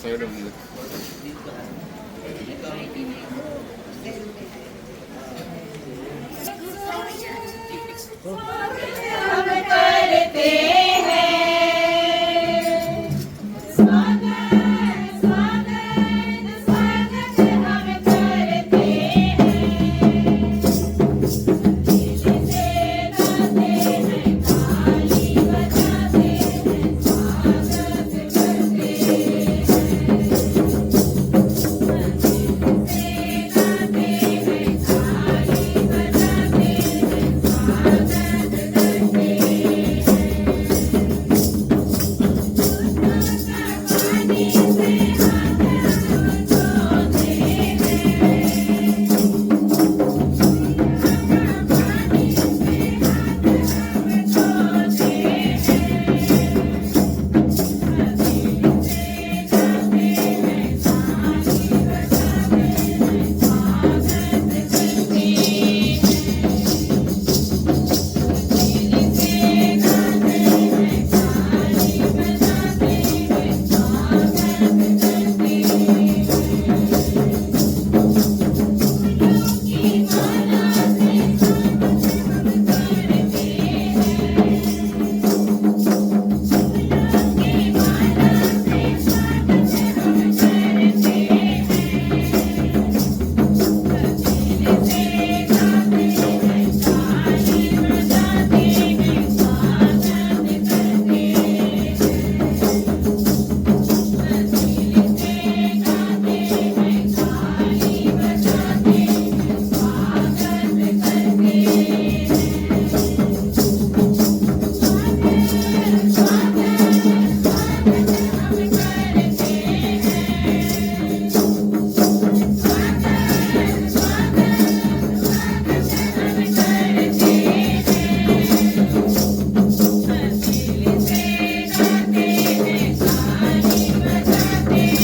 Side होंगे हम करते हैं स्वागत स्वागत स्वागत हम करते हैं दिल से गाते हैं ताली बजाते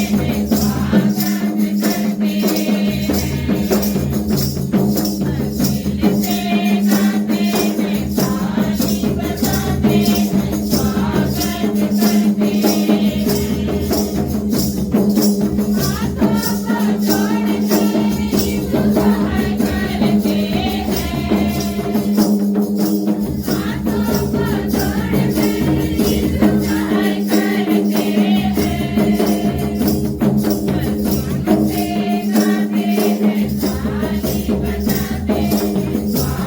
हैं स्वागत करते हैं दिल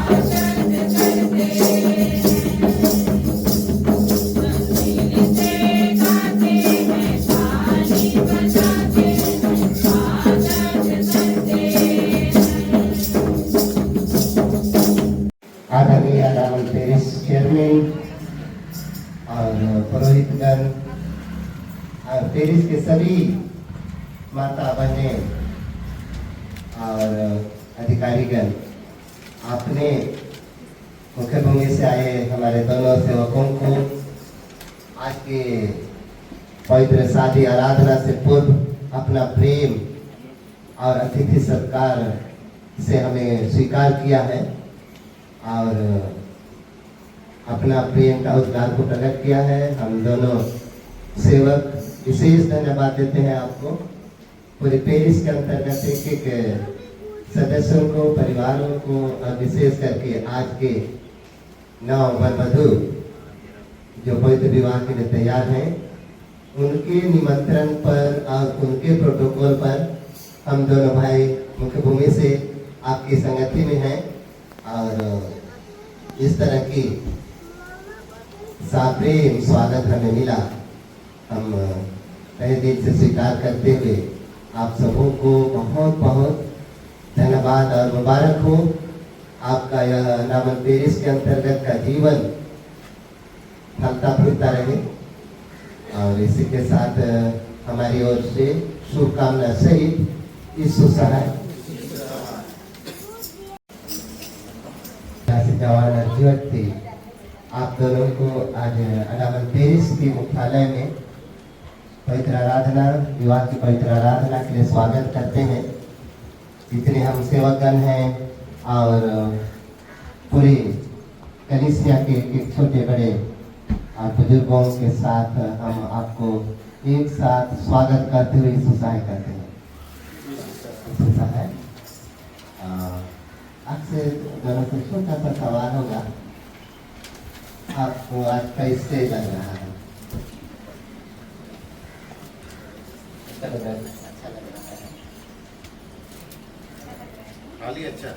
से गाते हैं ताली बजाते हैं स्वागत आदरणीय रावल पेरिस चेयरमैन और पुरोहितगण और पेरिस के सभी माता बहनें और अधिकारीगण, आपने मुख्य भूमि से आए हमारे दोनों सेवकों को आज के पवित्र शादी आराधना से पूर्व अपना प्रेम और अतिथि सत्कार से हमें स्वीकार किया है और अपना प्रेम का उद्गार को प्रकट किया है। हम दोनों सेवक विशेष धन्यवाद देते हैं आपको। पूरे पेरिस के अंतर्गत एक एक सदस्यों को, परिवारों को और विशेष करके आज के नौ वर-वधू जो पवित्र विवाह के लिए तैयार हैं, उनके निमंत्रण पर और उनके प्रोटोकॉल पर हम दोनों भाई मुख्य भूमि से आपकी संगति में हैं और इस तरह की साप्रेम स्वागत हमें मिला। हम तहे दिल से स्वीकार करते हुए आप सबों को बहुत बहुत धन्यवाद और मुबारक हो। आपका यह रावल पेरिस के अंतर्गत का जीवन फलता फूलता रहे और इसी के साथ हमारी ओर से शुभकामना सहित इस सुसहाय व्यक्ति आप दोनों को आज रावल पेरिस की मुख्यालय में पवित्र आराधना, विवाह की पवित्र आराधना के लिए स्वागत करते हैं। जितने हम सेवकगण हैं और पूरी कलीसिया के छोटे बड़े और बुजुर्गों के साथ हम आपको एक साथ स्वागत करते हुए सुसाय करते हैं। सुसाय आपसे दोनों से छोटा सा सवाल होगा, आपको आज कैसे लग रहा है? अच्छा लग रहा है। खाली अच्छा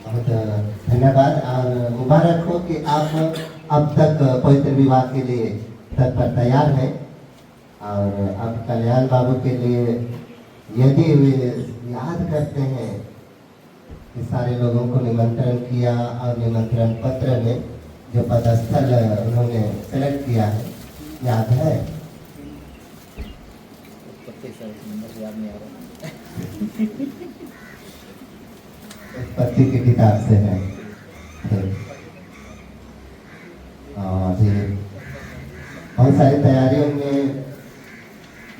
बहुत धन्यवाद और मुबारक हो कि आप अब तक पवित्र विवाह के लिए तत्पर तैयार हैं और अब कल्याण बाबू के लिए यदि वे याद करते हैं कि सारे लोगों को निमंत्रण किया और निमंत्रण पत्र में जो पदस्थल उन्होंने सेलेक्ट किया है याद है? उत्पत्ति की किताब से है और ये बहुत सारी तैयारियों में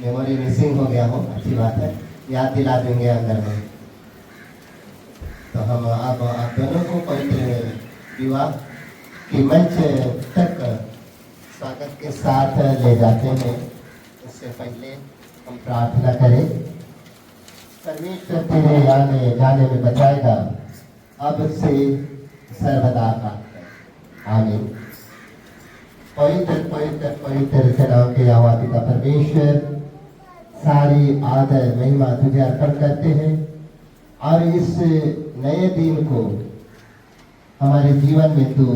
मेमोरी मिसिंग हो गया हो, अच्छी बात है, याद दिला देंगे अंदर में। तो हम अब आप दोनों को पवित्र विवाह की मंच तक स्वागत के साथ ले जाते हैं। उससे पहले हम प्रार्थना करें। परमेश्वर तेरे आने जाने में बचाएगा, अब से सर्वदा का आमीन। पवित्र पवित्र पवित्र सेनाओं के यहोवा पिता परमेश्वर, सारी आदर महिमा तुझे अर्पण करते हैं और इस नए दिन को हमारे जीवन में तू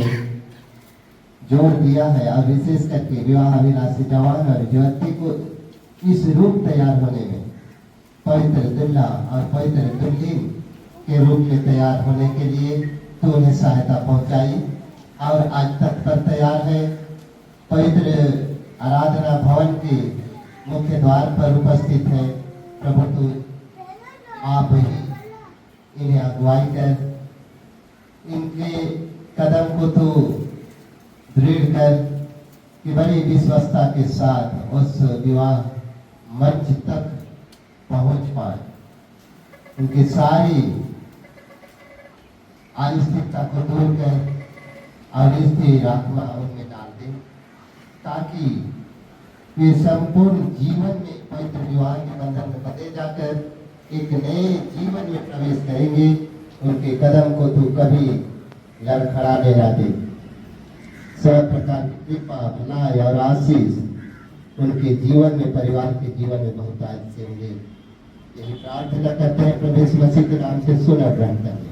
जोड़ दिया है और विशेष करके विवाह अभिलाषी जवान और युवती को इस रूप तैयार होने में पवित्र दुल्हा और पवित्र दुल्हन के रूप में तैयार होने के लिए तू उन्हें सहायता पहुंचाई और आज तक पर तैयार है। पवित्र आराधना भवन के मुख्य द्वार पर उपस्थित है। प्रभु तू आप ही इन्हें अगुवाई कर, इनके कदम को तू दृढ़ कर कि बड़ी विश्वस्तता के साथ उस विवाह मंच तक पहुंच पाए। उनकी सारी अनिश्चितता को दूर कर और स्थिर आत्मा उनमें डाल दे, ताकि वे संपूर्ण जीवन में पवित्र विवाह के बंधन में बंधे जाकर एक नए जीवन में प्रवेश करेंगे। उनके कदम को तू कभी लड़खड़ाने ना दे। सब प्रकार की कृपा, भलाई और आशीष उनके जीवन में, परिवार के जीवन में बहुत आज से होंगे। यही प्रार्थना करते हैं प्रभु यीशु मसीह के नाम से, सुना ग्रहण करें।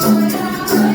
Thank you.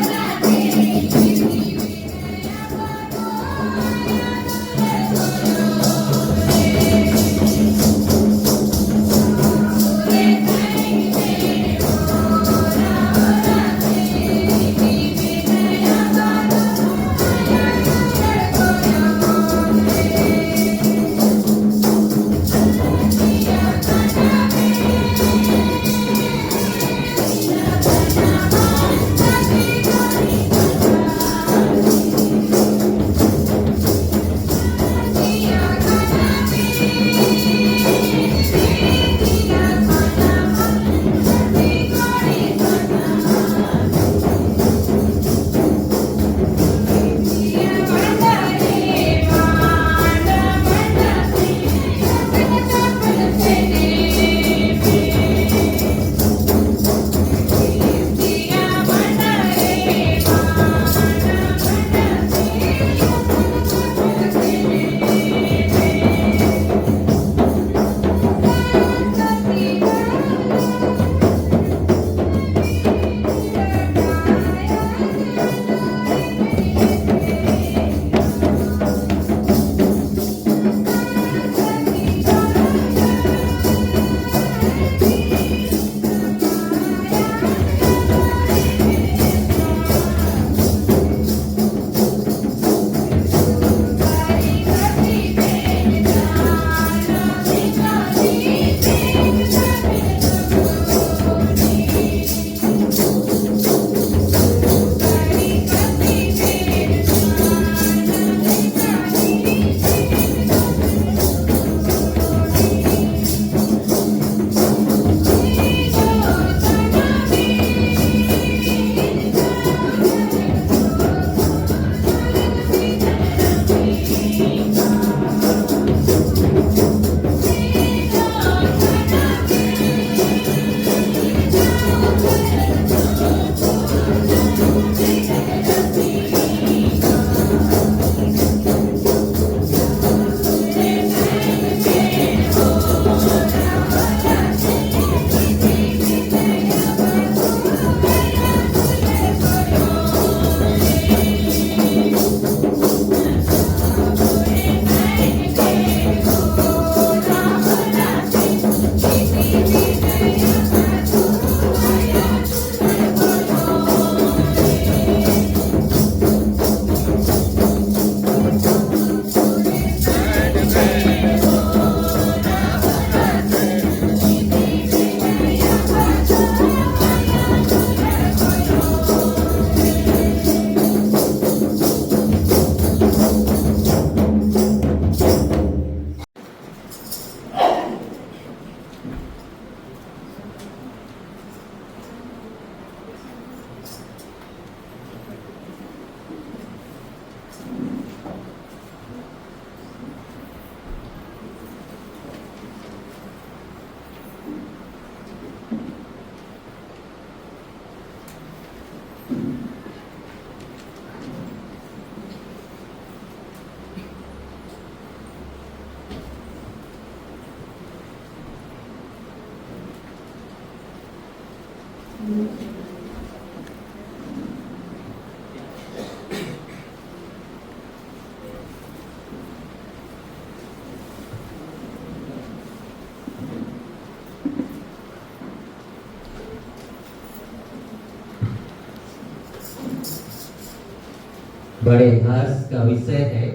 बड़े हर्ष का विषय है।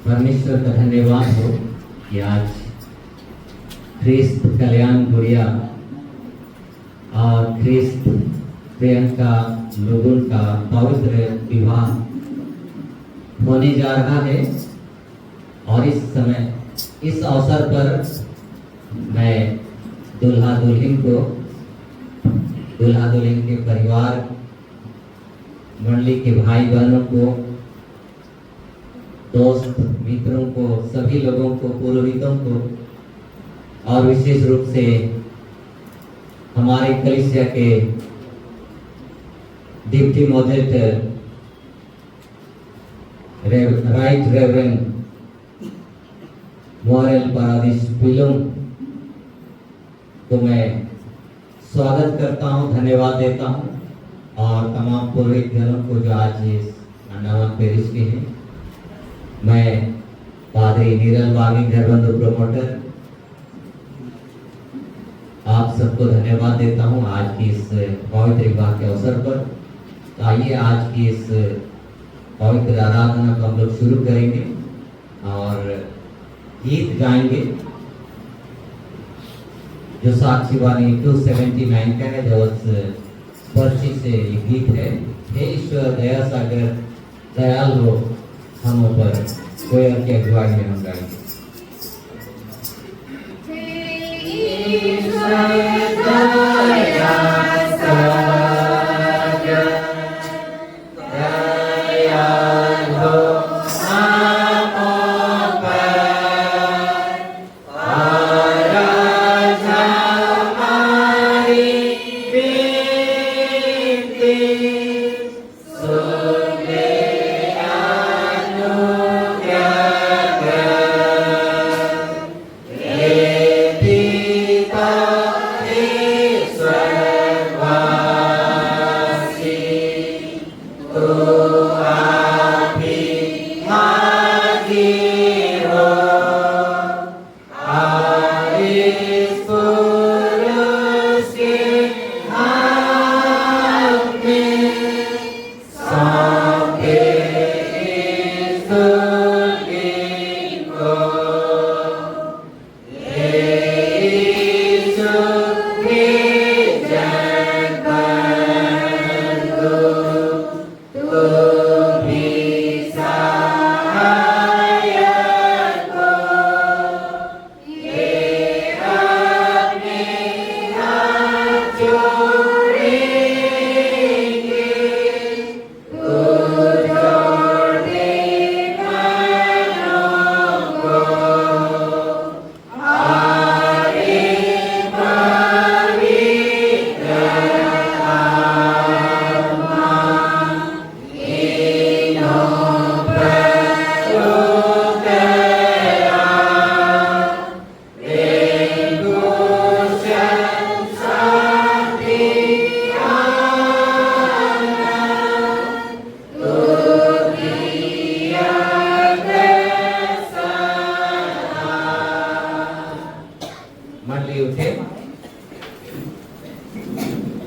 परमेश्वर का धन्यवाद हो कि आज ख्रिस्त कल्याण गुड़िया और ख्रिस्त प्रियंका लोगों का पवित्र विवाह होने जा रहा है। और इस समय इस अवसर पर मैं दूल्हा दुल्हन के परिवार मंडली के भाई बहनों को, दोस्त मित्रों को, सभी लोगों को, पुरोहितों को और विशेष रूप से हमारे कलीसिया के डिप्टी मॉडरेटर राइट रेवरेंड मोरेल पारादीस पिलों को मैं स्वागत करता हूं, धन्यवाद देता हूं। और तमाम पुरोहित जनों को जो आज इस अंडमान पेरिस के हैं, मैं पादरी नीरल बागी घरबंधु प्रमोटर आप सबको धन्यवाद देता हूं आज की इस पवित्र विवाह के अवसर पर। तो आइए आज की इस पवित्र आराधना को हम लोग शुरू करेंगे और गीत गाएंगे जो साक्षी वाणी 279 का है, जो उस पर्ची से ये गीत है। हे ईश्वर दया सागर दयाल हो हम पर, कोई और की अगुवाई में हम गाएंगे।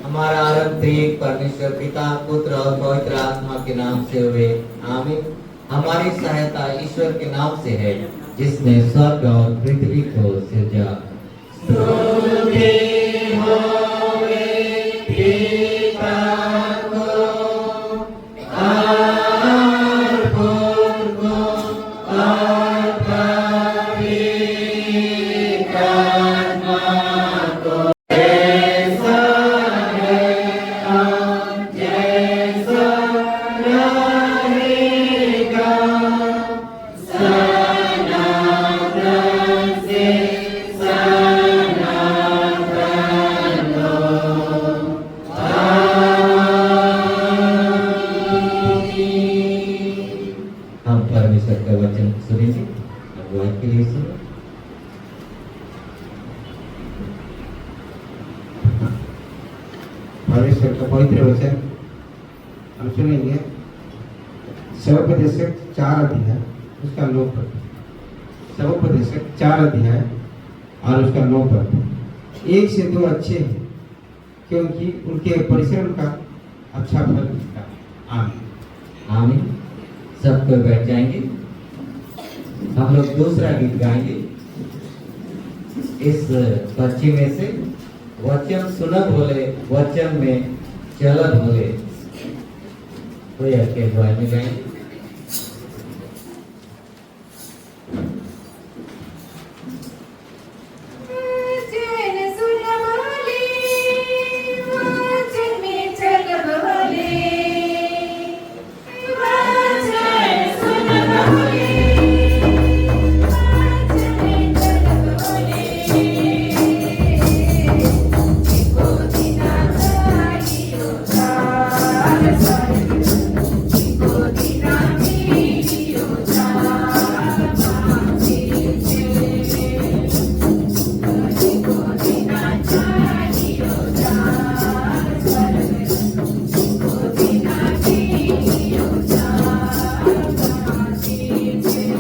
हमारा आरंभ त्रिएक परमेश्वर पिता, पुत्र और पवित्र आत्मा के नाम से हुए, आमीन। हमारी सहायता ईश्वर के नाम से है, जिसने स्वर्ग और पृथ्वी को सृजा। हम परमेश्वर का वचन सुनेंगे, अगुवाई के लिए सुनो। परमेश्वर का पवित्र वचन हम सुनेंगे। शवोपदेशक 4 अध्याय उसका 9 पद। शवोपदेशक 4 अध्याय और उसका 9 पद। 1 से 2 अच्छे हैं, क्योंकि उनके परिश्रम का अच्छा फल मिलता है। आमीन। आमीन। सब कोई बैठ जाएंगे। हम लोग दूसरा गीत गाएंगे। इस पर्ची में से वचन सुनत बोले, वचन में चलत बोले, कोई अकेले द्वार में गाएंगे। वचन सुन बोले, वचन में चल बोले, वचन सुन बोले, वचन में चल बोले, एको दिना चाहियो चार स्वर्ग, एको दिना मिलियो चार मासी छे। एको दिना चाहियो चार स्वर्ग, एको दिना मिलियो चार मासी छे।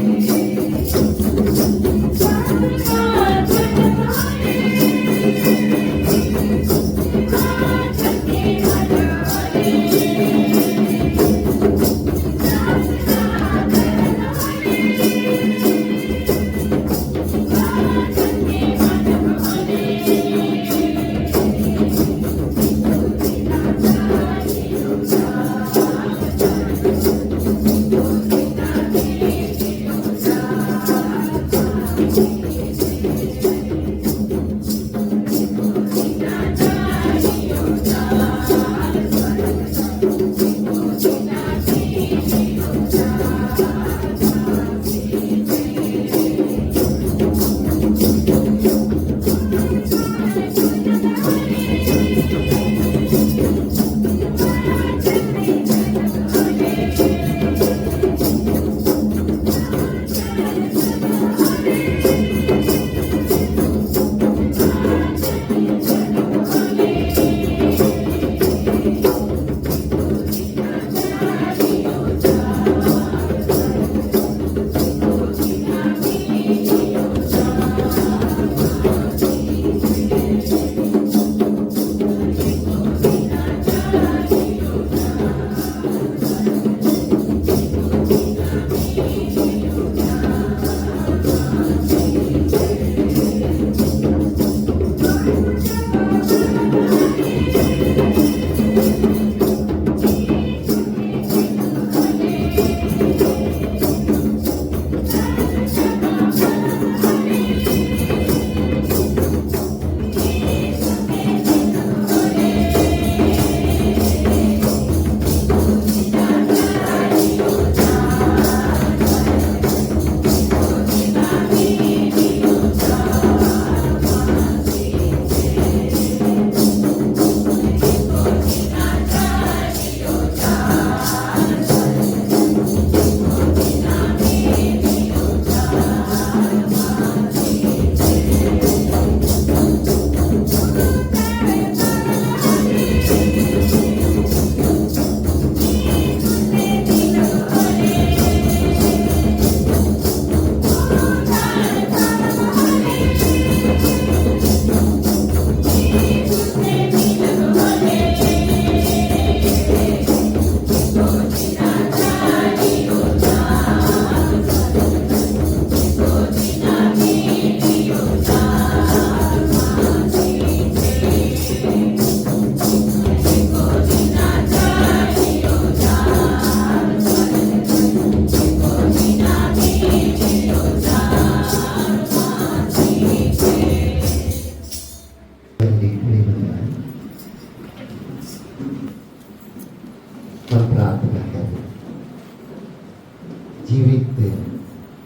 जीवित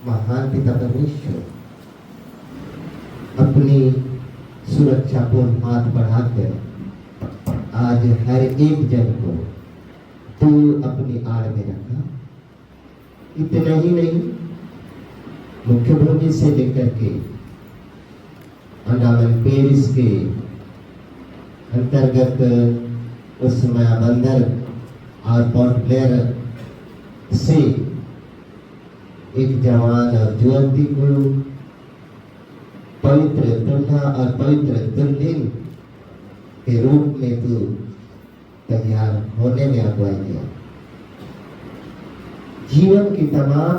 महान पिता परमेश्वर अपनी सुरक्षापूर्ण हाथ बढ़ाकर आज हर एक जन को तू अपनी आड़ में रखा। इतना ही नहीं, मुख्य भूमि से लेकर के अंडमान पेरिस के अंतर्गत उस्माया बंदर और पोर्ट ब्लेयर से एक जवान और युवती को पवित्र दुल्हा और पवित्र दुल्हन के रूप में तू तैयार होने में अगुवाई किया। जीवन की तमाम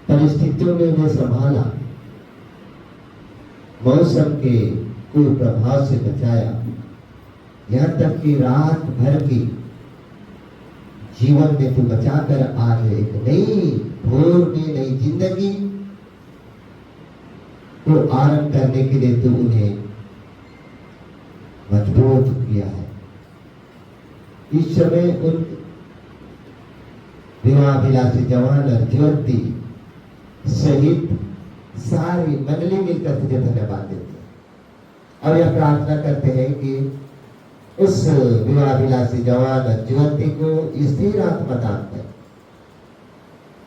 परिस्थितियों में उन्हें संभाला, मौसम के कुप्रभाव से बचाया, यहाँ तक कि रात भर की जीवन में तू बचाकर आज एक नई भोर में नई जिंदगी को आरंभ करने के लिए तू उन्हें मजबूत किया है। इस समय उन विवाहाभिलाषी जवान और युवती सहित सारी मंडली मिलकर तुझे धन्यवाद देते हैं और यह प्रार्थना करते हैं कि उस विवाहाभिलाषी जवान और युवती को स्थिर आत्मा दान कर,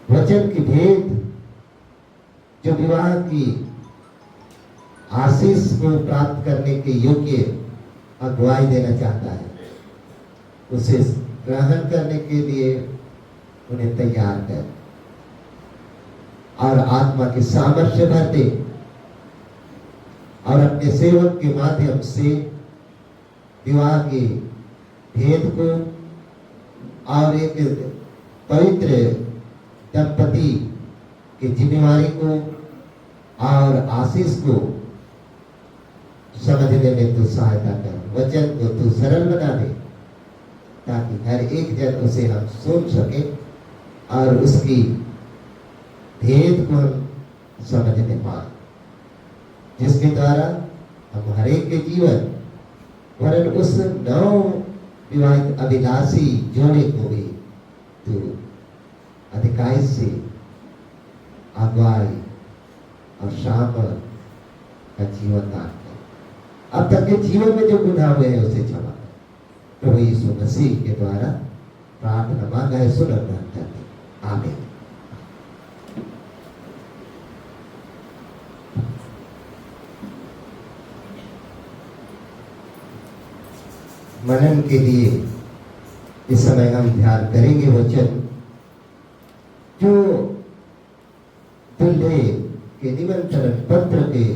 वचन की भेद जो विवाह की आशीष को प्राप्त करने के योग्य अगुवाई देना चाहता है, उसे ग्रहण करने के लिए उन्हें तैयार कर और आत्मा की सामर्थ्य भर दे और अपने सेवक के माध्यम से विवाह के भेद को और एक पवित्र दंपति की जिम्मेवारी को और आशीष को समझने में तू सहायता कर। वचन को तू सरल बना दे ताकि हर एक जन उसे हम सुन सके और उसकी भेद को हम समझने पाए, जिसके द्वारा हम हर एक के जीवन वरन उस नव विवाहित अभिलाषी जोड़े को भी तू अधिकाई से अगुवाई और शामल का जीवन दान कर। अब तक के जीवन में जो गुनाह हुए हैं उसे क्षमा कर। प्रभु यीशु मसीह के द्वारा प्रार्थना मांगा है, सुन और ग्रहण करते। आमीन। मनन के लिए इस समय हम ध्यान करेंगे वचन जो दूल्हे के निमंत्रण पत्र के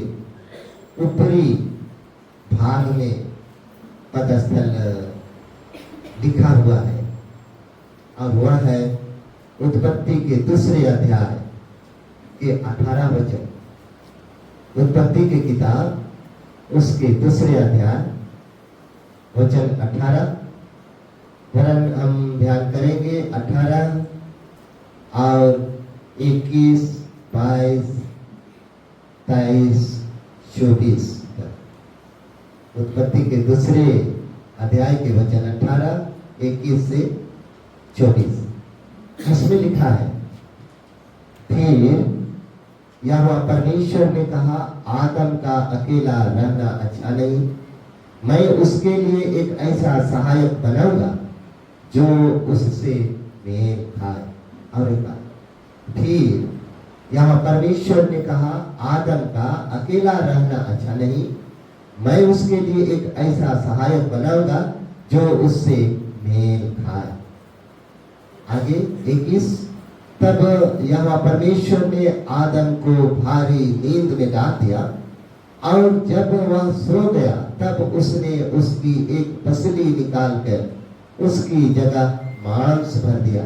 ऊपरी भाग में पदस्थल लिखा हुआ है और वह है उत्पत्ति के दूसरे अध्याय के 18 वचन। उत्पत्ति की किताब उसके दूसरे अध्याय वचन 18, वरन हम ध्यान करेंगे 18 और 21, 22, 23, 24। उत्पत्ति के दूसरे अध्याय के वचन 18, 21 से 24। इसमें लिखा है, फिर यहोवा परमेश्वर ने कहा, आदम का अकेला रहना अच्छा नहीं, मैं उसके लिए एक ऐसा सहायक बनाऊंगा जो उससे मेल खाए। और एक बात, फिर यहाँ परमेश्वर ने कहा, आदम का अकेला रहना अच्छा नहीं, मैं उसके लिए एक ऐसा सहायक बनाऊंगा जो उससे मेल खाए। आगे 21, तब यहाँ परमेश्वर ने आदम को भारी नींद में डाल दिया और जब वह सो गया तब उसने उसकी एक पसली निकालकर उसकी जगह मांस भर दिया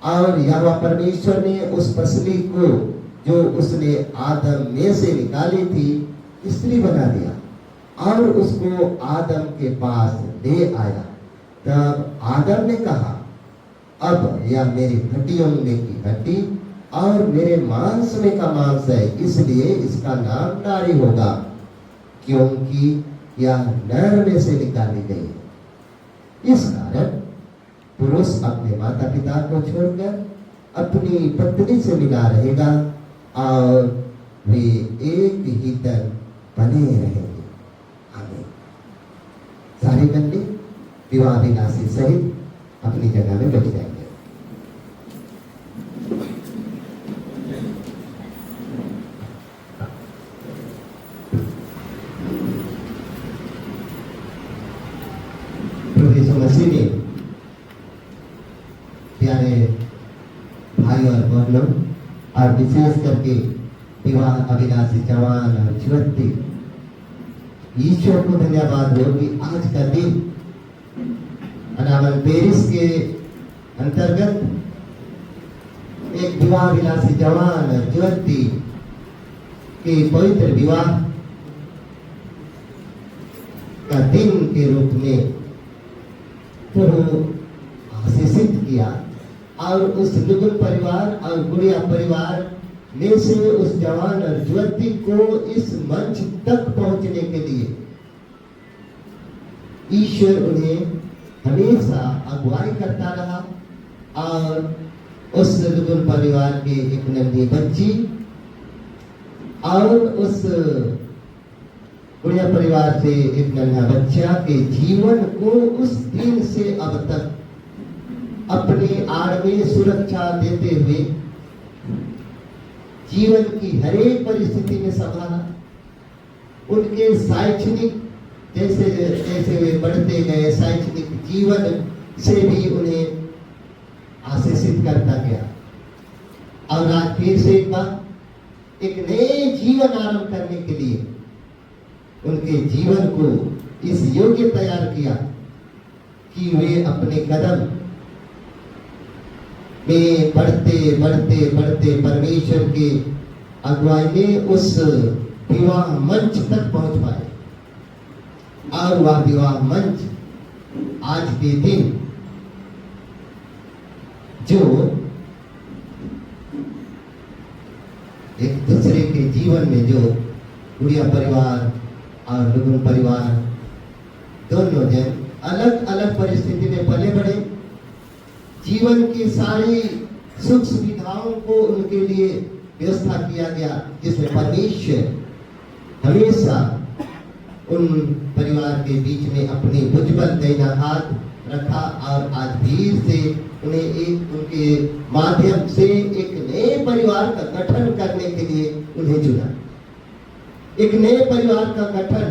और यहोवा परमेश्वर ने उस पसली को जो उसने आदम में से निकाली थी स्त्री बना दिया और उसको आदम के पास ले आया। तब आदम ने कहा, अब यह मेरी हड्डियों में की हड्डी और मेरे मांस में का मांस है, इसलिए इसका नाम नारी होगा, क्योंकि यह नर में से निकाली गई है। इस कारण पुरुष अपने माता पिता को छोड़कर अपनी पत्नी से मिला रहेगा और वे एक ही तन बने रहेंगे। आमीन। सारी मंडली विवाह विलासी सहित अपनी जगह में बैठ जाएंगे। मसीह ने प्यारे भाई और बहनों और विशेष करके विवाह अभिलाषी जवान और युवती, ईश्वर को धन्यवाद हो कि आज का दिन अनामल पेरिस के अंतर्गत विवाह विलासी जवान और युवती के पवित्र विवाह का दिन के रूप में प्रभु आशीषित किया और उस लुगुन परिवार और गुड़िया परिवार में से उस जवान और युवती को इस मंच तक पहुंचने के लिए ईश्वर उन्हें हमेशा अगुवाई करता रहा और उस लुगुन परिवार के एक नन्ही बच्ची और उस गुड़िया परिवार से एक नन्हा बच्चा के जीवन को उस दिन से अब तक अपनी आड़ में सुरक्षा देते हुए जीवन की हरेक परिस्थिति में संभाला। उनके शैक्षणिक जैसे जैसे वे बढ़ते गए शैक्षणिक जीवन से भी उन्हें आशीषित करता गया और आज फिर से एक बार एक नए जीवन आरंभ करने के लिए उनके जीवन को इस योग्य तैयार किया कि वे अपने कदम में बढ़ते बढ़ते बढ़ते परमेश्वर के अगुवाई में उस विवाह मंच तक पहुंच पाए और वह विवाह मंच आज के दिन जो एक दूसरे के जीवन में जो गुड़िया परिवार और लुगुन परिवार दोनों जन अलग अलग परिस्थिति में पले बढ़े, जीवन की सारी सुख सुविधाओं को उनके लिए व्यवस्था किया गया जिसमें परमेश्वर हमेशा उन परिवार के बीच में अपनी भुजबल देना हाथ रखा और आज भीड़ से उन्हें एक उनके माध्यम से एक नए परिवार का गठन करने के लिए उन्हें चुना, एक नए परिवार का गठन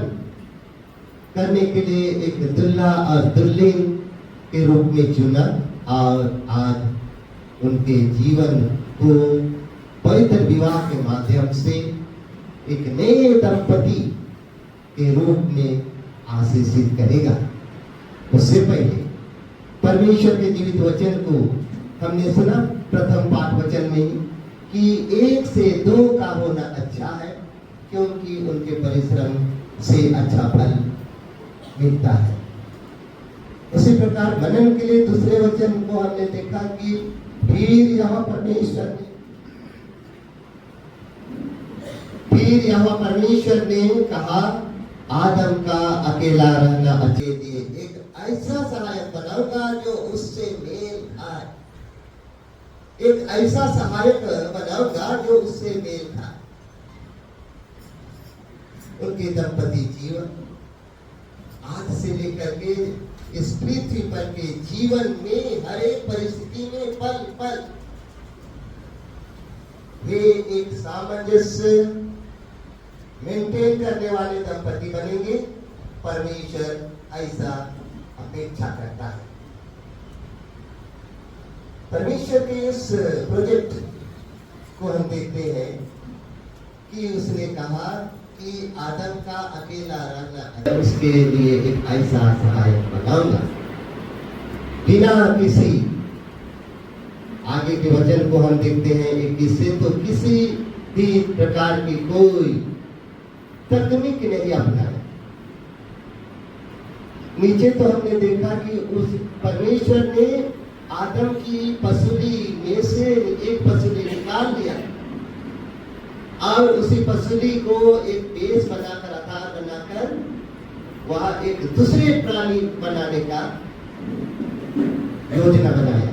करने के लिए एक दुल्हा और दुल्हन के रूप में चुना और आज उनके जीवन को पवित्र विवाह के माध्यम से एक नए दंपति के रूप में आशीषित करेगा। उससे पहले परमेश्वर के जीवित वचन को हमने सुना प्रथम पाठ वचन में कि 1 से 2 का होना अच्छा है क्योंकि उनके परिश्रम से अच्छा फल मिलता है। उसी प्रकार मनन के लिए दूसरे वचन को हमने देखा कि फिर यहाँ परमेश्वर ने कहा आदम का अकेला रहना अच्छे दिए एक ऐसा सहायक बनाऊंगा जो उससे मेल खाए, एक ऐसा सहायक बनाऊंगा जो उससे मेल खाए। उनके दंपति जीवन आज से लेकर के इस पृथ्वी पर के जीवन में हर एक परिस्थिति में पल पल वे एक सामंजस्य मेंटेन करने वाले दंपति बनेंगे। परमेश्वर ऐसा अपेक्षा करता है। परमेश्वर के इस प्रोजेक्ट को हम देखते हैं कि उसने कहा कि आदम का अकेला रहना उसके लिए एक ऐसा सहायक बनाऊंगा बिना किसी आगे के वचन को हम देखते हैं इससे तो किसी भी प्रकार की कोई तकनीक नहीं अपनाया। नीचे तो हमने देखा कि उस परमेश्वर ने आदम की पसली में से एक पसली निकाल दिया और उसी पसली को एक बेस बनाकर आकार बनाकर वह एक दूसरे प्राणी बनाने का योजना बनाया।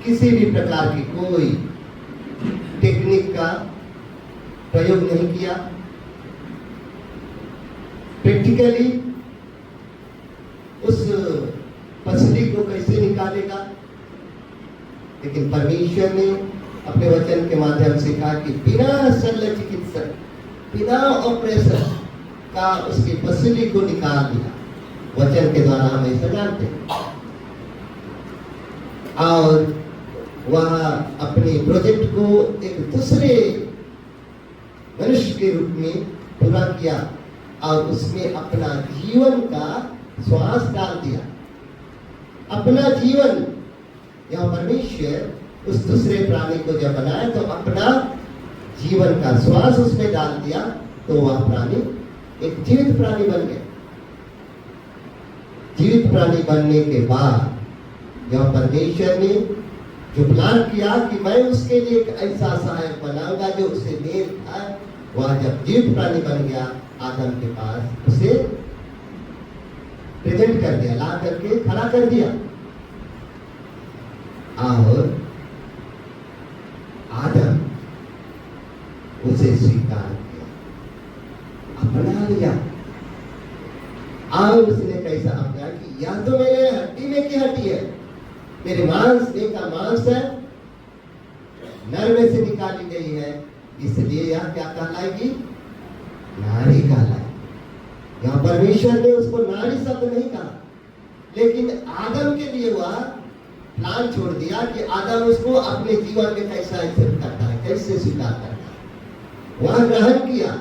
किसी भी प्रकार की कोई टेक्निक का प्रयोग नहीं किया। प्रैक्टिकली उस पसली को कैसे निकालेगा, लेकिन परमेश्वर ने अपने वचन के माध्यम से कहा कि बिना शल्य चिकित्सक बिना ऑपरेशन का उसकी पसली को निकाल दिया। वचन के द्वारा हम ऐसा जानते हैं और वह अपने प्रोजेक्ट को एक दूसरे मनुष्य के रूप में पूरा किया और उसमें अपना जीवन का श्वास डाल दिया। अपना जीवन यह परमेश्वर उस दूसरे प्राणी को जब बनाया तो अपना जीवन का श्वास उसमें डाल दिया, तो वह प्राणी एक जीवित प्राणी बन गया। जीवित प्राणी बनने के बाद जब परमेश्वर ने जो प्लान किया कि मैं उसके लिए एक ऐसा सहायक बनाऊंगा जो उसे मेल खाए, वह जब जीवित प्राणी बन गया आदम के पास, उसे प्रेजेंट कर दिया, ला करके खड़ा कर दिया और आदम उसे स्वीकार किया, अपना लिया। और उसने कैसा अपना कि यह तो मेरे हड्डी में की हड्डी है, मेरे मांस में का मांस है, नर में से निकाली गई है, इसलिए यह क्या कहलाएगी? नारी कहलाएगी। यहाँ परमेश्वर ने उसको नारी शब्द नहीं कहा, लेकिन आदम के लिए वह प्लान छोड़ दिया कि आदम उसको अपने जीवन में कैसा एक्सेप्ट करता है, कैसे स्वीकार करता है। वह ग्रहण किया,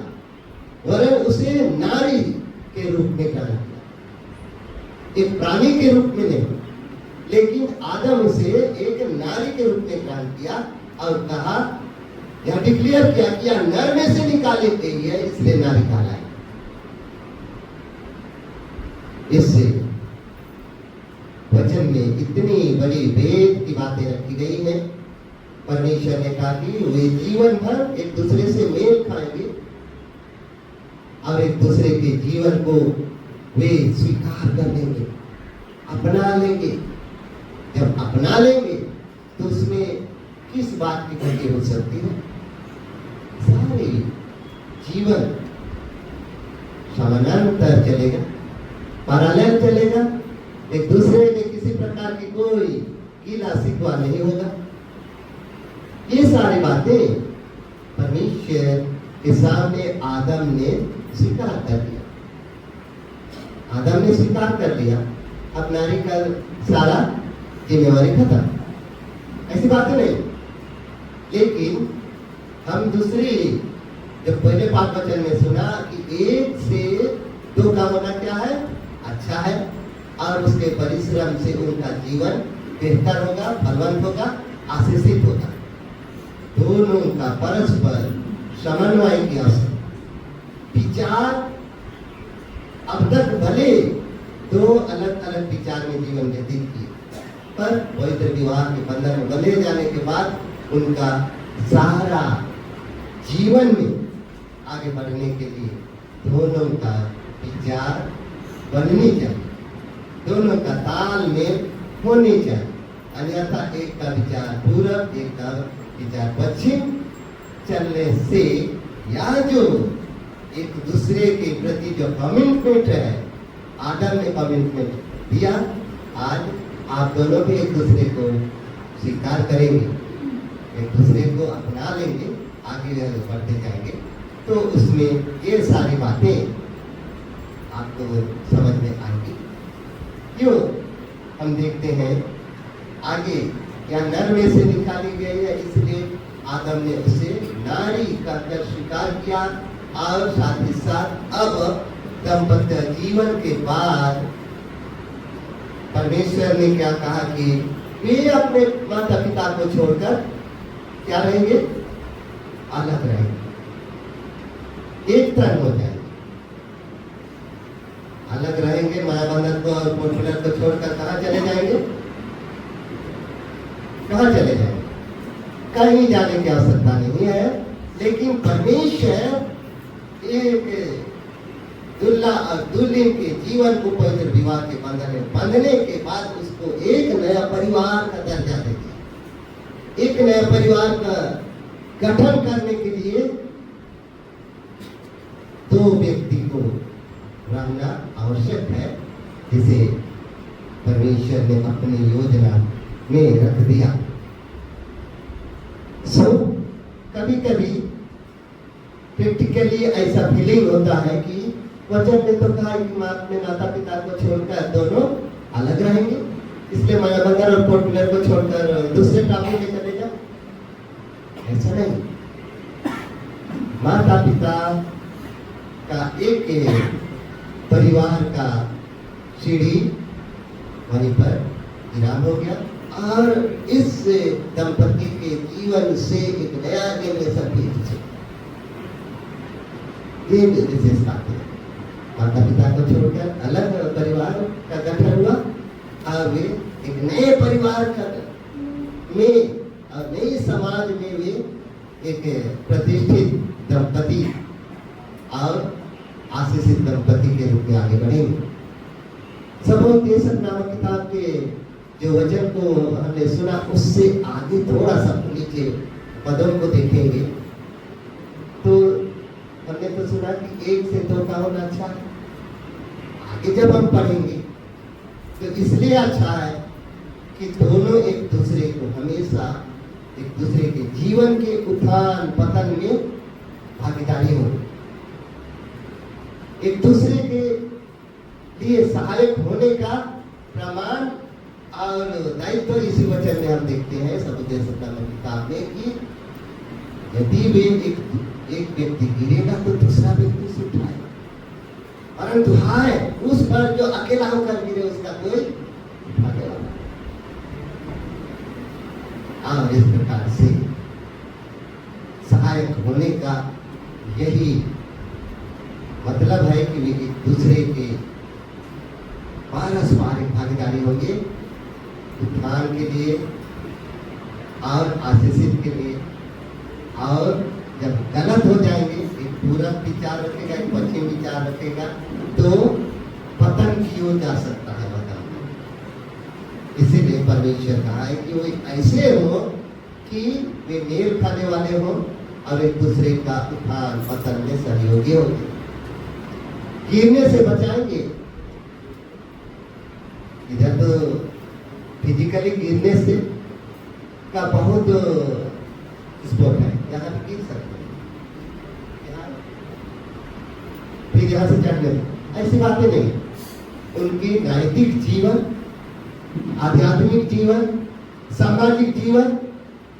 वरन उसे नारी के रूप में ग्रहण किया, एक प्राणी के रूप में नहीं, लेकिन आदम उसे एक नारी के रूप में ग्रहण किया और कहा, यह डिक्लेयर किया कि यह नर में से निकाली गई है, इसलिए नारी कहलाए। इससे वचन में इतनी बड़ी वेद की बातें रखी गई है। परमेश्वर ने कहा कि वे जीवन भर एक दूसरे से मेल खाएंगे और एक दूसरे के जीवन को वे स्वीकार कर लेंगे, अपना लेंगे। जब अपना लेंगे तो उसमें किस बात की कमी हो सकती है? सारे जीवन समानांतर चलेगा, पैरेलल चलेगा, एक दूसरे में किसी प्रकार की कोई गिला शिकवा नहीं होगा। ये सारी बातें परमेश्वर के सामने आदम ने स्वीकार कर दिया। आदम ने स्वीकार कर लिया, अब नारी का सारा जिम्मेवारी खत्म। ऐसी बातें नहीं, लेकिन हम दूसरी जब पहले पाक वचन में सुना कि एक से दो का होना क्या है? अच्छा है, और उसके परिश्रम से उनका जीवन बेहतर होगा, फलवंत होगा, आशीषित होगा। दोनों का परस्पर समन्वय की आवश्यकता। विचार अब तक भले दो अलग अलग विचार में जीवन व्यतीत किए, पर पवित्र विवाह के बंधन में बंधे जाने के बाद उनका सारा जीवन में आगे बढ़ने के लिए दोनों का विचार बननी चाहिए, दोनों का तालमेल होनी चाहिए। अन्यथा एक का विचार पूरब, एक का विचार पश्चिम चलने से, या जो एक दूसरे के प्रति जो कमिटमेंट है, आदम ने कमिटमेंट दिया, आज आप दोनों भी एक दूसरे को स्वीकार करेंगे, एक दूसरे को अपना लेंगे, आगे बढ़ते जाएंगे, तो उसमें ये सारी बातें आपको समझ में आएंगी। क्यों? हम देखते हैं आगे, या नर में से निकाली गई है, इसलिए आदम ने उसे नारी कहकर स्वीकार किया, और साथ ही साथ अब दाम्पत्य जीवन के बाद परमेश्वर ने क्या कहा कि वे अपने माता पिता को छोड़कर क्या रहेंगे? अलग रहेंगे, एक तन हो जाएंगे, अलग रहेंगे। माया बंधन को और पोर्टुलर को छोड़कर कहाँ चले जाएंगे? कहाँ चले जाएंगे? कहीं जाने की आवश्यकता नहीं है, लेकिन परमेश्वर एक दुल्हा और दुल्हन के जीवन को पवित्र विवाह के बंधन में बांधने के बाद उसको एक नया परिवार का दर्जा दे दिया। एक नया परिवार का गठन करने के लिए दो व्यक्ति को रहना आवश्यक है, जिसे परमेश्वर ने अपनी योजना में रख दिया। कभी कभी प्रैक्टिकली ऐसा फीलिंग होता है कि वचन में तो कहा कि अपने माता पिता को छोड़कर दोनों अलग रहेंगे, इसलिए माया बंधन और पोर्टुलर को छोड़कर दूसरे टापू में चले जाओ। ऐसा नहीं, माता पिता का एक परिवार का सीढ़ी वहीं पर विराम हो गया, और इस दंपति के जीवन से एक नया जनरेशन भी ये विशेष बात है। माता पिता को छोड़कर अलग परिवार का गठन हुआ और वे एक नए परिवार का में और नए समाज में वे एक प्रतिष्ठित दंपति और आशीषित दंपति के रूप में आगे बढ़ेंगे। सबोपदेशक नामक किताब के जो वचन को हमने सुना उससे आगे थोड़ा सा नीचे पदों को देखेंगे तो हमने तो सुना कि 1 से 2 का होना अच्छा है। आगे जब हम पढ़ेंगे तो इसलिए अच्छा है कि दोनों एक दूसरे को हमेशा एक दूसरे के जीवन के उत्थान पतन में भागीदारी हो, एक दूसरे के लिए सहायक होने का प्रमाण और दायित्व इसी वचन में हम देखते हैं सबोपदेशक नामक किताब में कि यदि वे एक व्यक्ति गिरेगा तो दूसरा व्यक्ति उसे उठाएगा, परंतु हाय उस पर जो अकेला होकर गिरे उसका कोई उठाने वाला। और इस प्रकार से सहायक होने का यही मतलब है कि वे एक दूसरे के पारस्परिक भागीदारी होंगे उत्थान के लिए और आशीषित के लिए। और जब गलत हो जाएंगे, एक पूरब विचार रखेगा एक पश्चिम विचार रखेगा तो पतन की ओर जा सकता है बताना। इसीलिए परमेश्वर कहा है कि वो ऐसे हो कि वे मेल खाने वाले हो और एक दूसरे का उत्थान पतन में सहयोगी होंगे, गिरने से बचाएंगे। इधर तो फिजिकली गिरने से का बहुत स्पोर्ट है, यहाँ भी गिर सकते हैं, फिर यहाँ से चढ़ने ऐसी बातें नहीं। उनकी नैतिक जीवन, आध्यात्मिक जीवन, सामाजिक जीवन,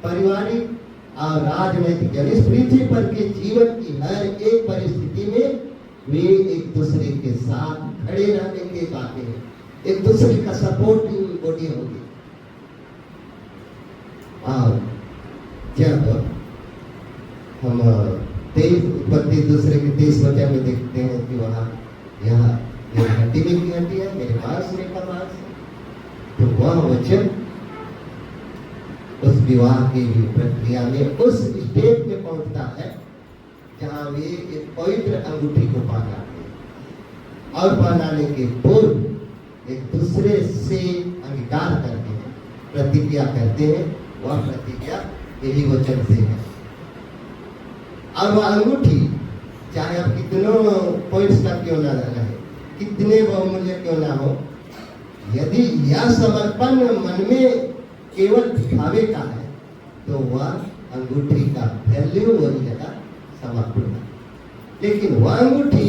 पारिवारिक और राजनैतिक इस पृथ्वी पर के जीवन की हर एक परिस्थिति में वे एक दूसरे के साथ खड़े रहने के बातें हैं, एक दूसरे का सपोर्टिंग बॉडी होगी। और जब हम 23 उत्पत्ति दूसरे के 23 वचन में देखते हैं कि वहाँ यहाँ मेरी हड्डी में की हड्डी है, मेरे मांस में का मांस है, तो वह वचन उस विवाह की प्रक्रिया में उस स्टेज में पहुंचता है जहाँ वे एक पवित्र अंगूठी को पहनाते हैं और पहनाने के पूर्व एक दूसरे से अंगीकार करते हैं, प्रतिज्ञा करते हैं। वह प्रतिज्ञा यही वचन से है। और वह अंगूठी चाहे अब कितनों पॉइंट्स का क्यों ना रहे, कितने बहुमूल्य क्यों ना हो, यदि यह समर्पण मन में केवल दिखावे का है तो वह अंगूठी का वैल्यू वही जगह समाप्त होगा। लेकिन वह अंगूठी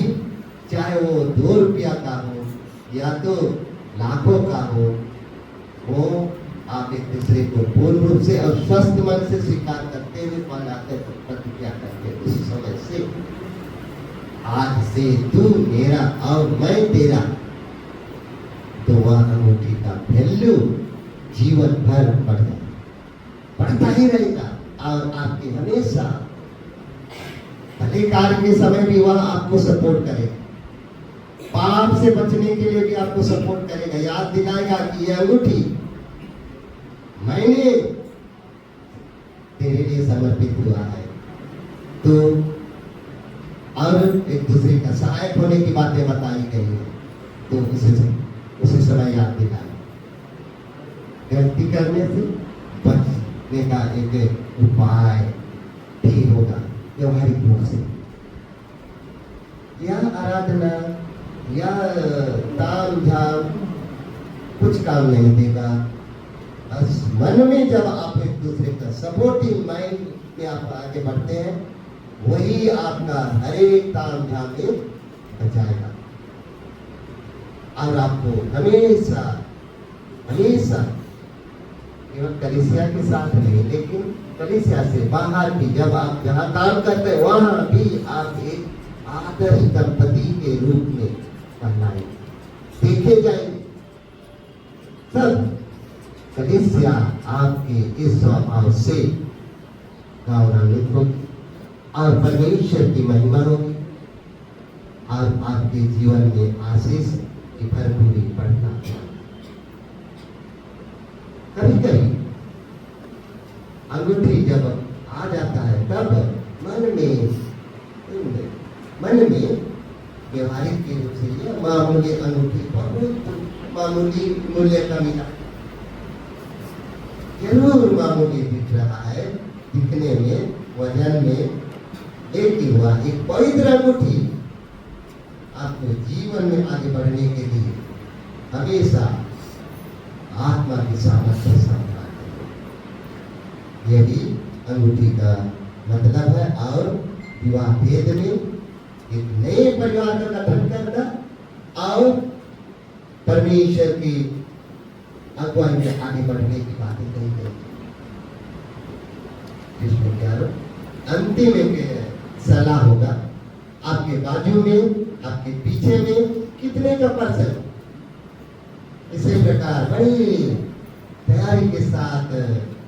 चाहे वो 2 रुपया का हो या तो लाखों का हो, वो आप एक दूसरे को पूर्ण रूप से और स्वस्थ मन से स्वीकार करते हुए पहनाते प्रतिज्ञा करते हैं। उस समय से आज से तू मेरा और मैं तेरा, तो वह अंगूठी का वैल्यू जीवन भर बढ़ता ही रहेगा और आपके हमेशा भले कार्य के समय भी वह आपको सपोर्ट करेगा, पाप से बचने के लिए भी आपको सपोर्ट करेगा, याद दिलाएगा कि यह अंगूठी मैंने तेरे लिए समर्पित हुआ है। तो और एक दूसरे का सहायक होने की बातें बताई गई है, तो उसी समय याद दिलाए। गलती करने से बचने का एक उपाय भी होगा व्यवहारिक रूप से। यह आराधना या ताम झाम कुछ काम नहीं देगा। बस मन में जब आप एक दूसरे का सपोर्टिंग माइंड में आप आगे बढ़ते हैं, वही आपका हर एक ताम झाम में बचाएगा और आपको हमेशा हमेशा केवल कलीसिया के साथ नहीं, लेकिन कलीसिया से बाहर भी जब आप जहाँ काम करते हैं वहाँ भी आप एक आदर्श दंपति के रूप में कहलाएंगे, देखे जाएंगे। सब कलीसिया आपके इस स्वभाव से गौरवान्वित होगी और परमेश्वर की महिमा होगी और आपके जीवन में आशीष की भरपूरी बढ़ता है। कभी कभी अंगूठी जब आ जाता है तब मन में व्यवहारिक के रूप से यह मामूली अंगूठी बहुत मामूली मूल्य का मिला, जरूर मामूली दिख रहा है दिखने में, वजन में, लेकिन वह एक पवित्र अंगूठी आपको जीवन में आगे बढ़ने के लिए हमेशा आत्मा की सामर्थ्य संभाल है। यही अंगूठी का मतलब है। और विवाह भेद में एक नए परिवार का गठन करना और परमेश्वर की अगुवाई में आगे बढ़ने की बातें कही गई। इसमें क्या अंतिम एक सलाह होगा, आपके बाजू में, आपके पीछे में कितने का पर्सन, इसी प्रकार बड़ी तैयारी के साथ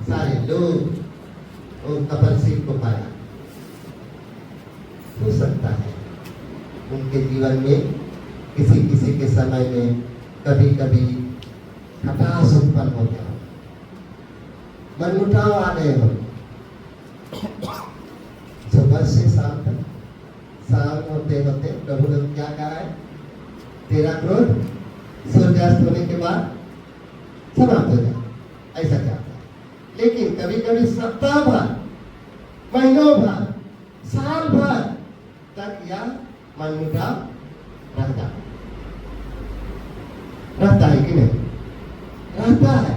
सारे लोग उन कपलशिप को पाया। हो सकता है उनके जीवन में किसी किसी के समय में कभी कभी खटास उत्पन्न हो गया, मनमुटाव आ गए हो, सुबह से शाम तक, शाम होते होते प्रभु ने क्या कहा है, तेरा क्रोध सूर्यास्त होने के बाद समाप्त हो जाए, ऐसा कहता है। लेकिन कभी कभी सप्ताह भर, महीनों भर, साल भर तक यह मनमुटाव रहता है कि नहीं? रहता है।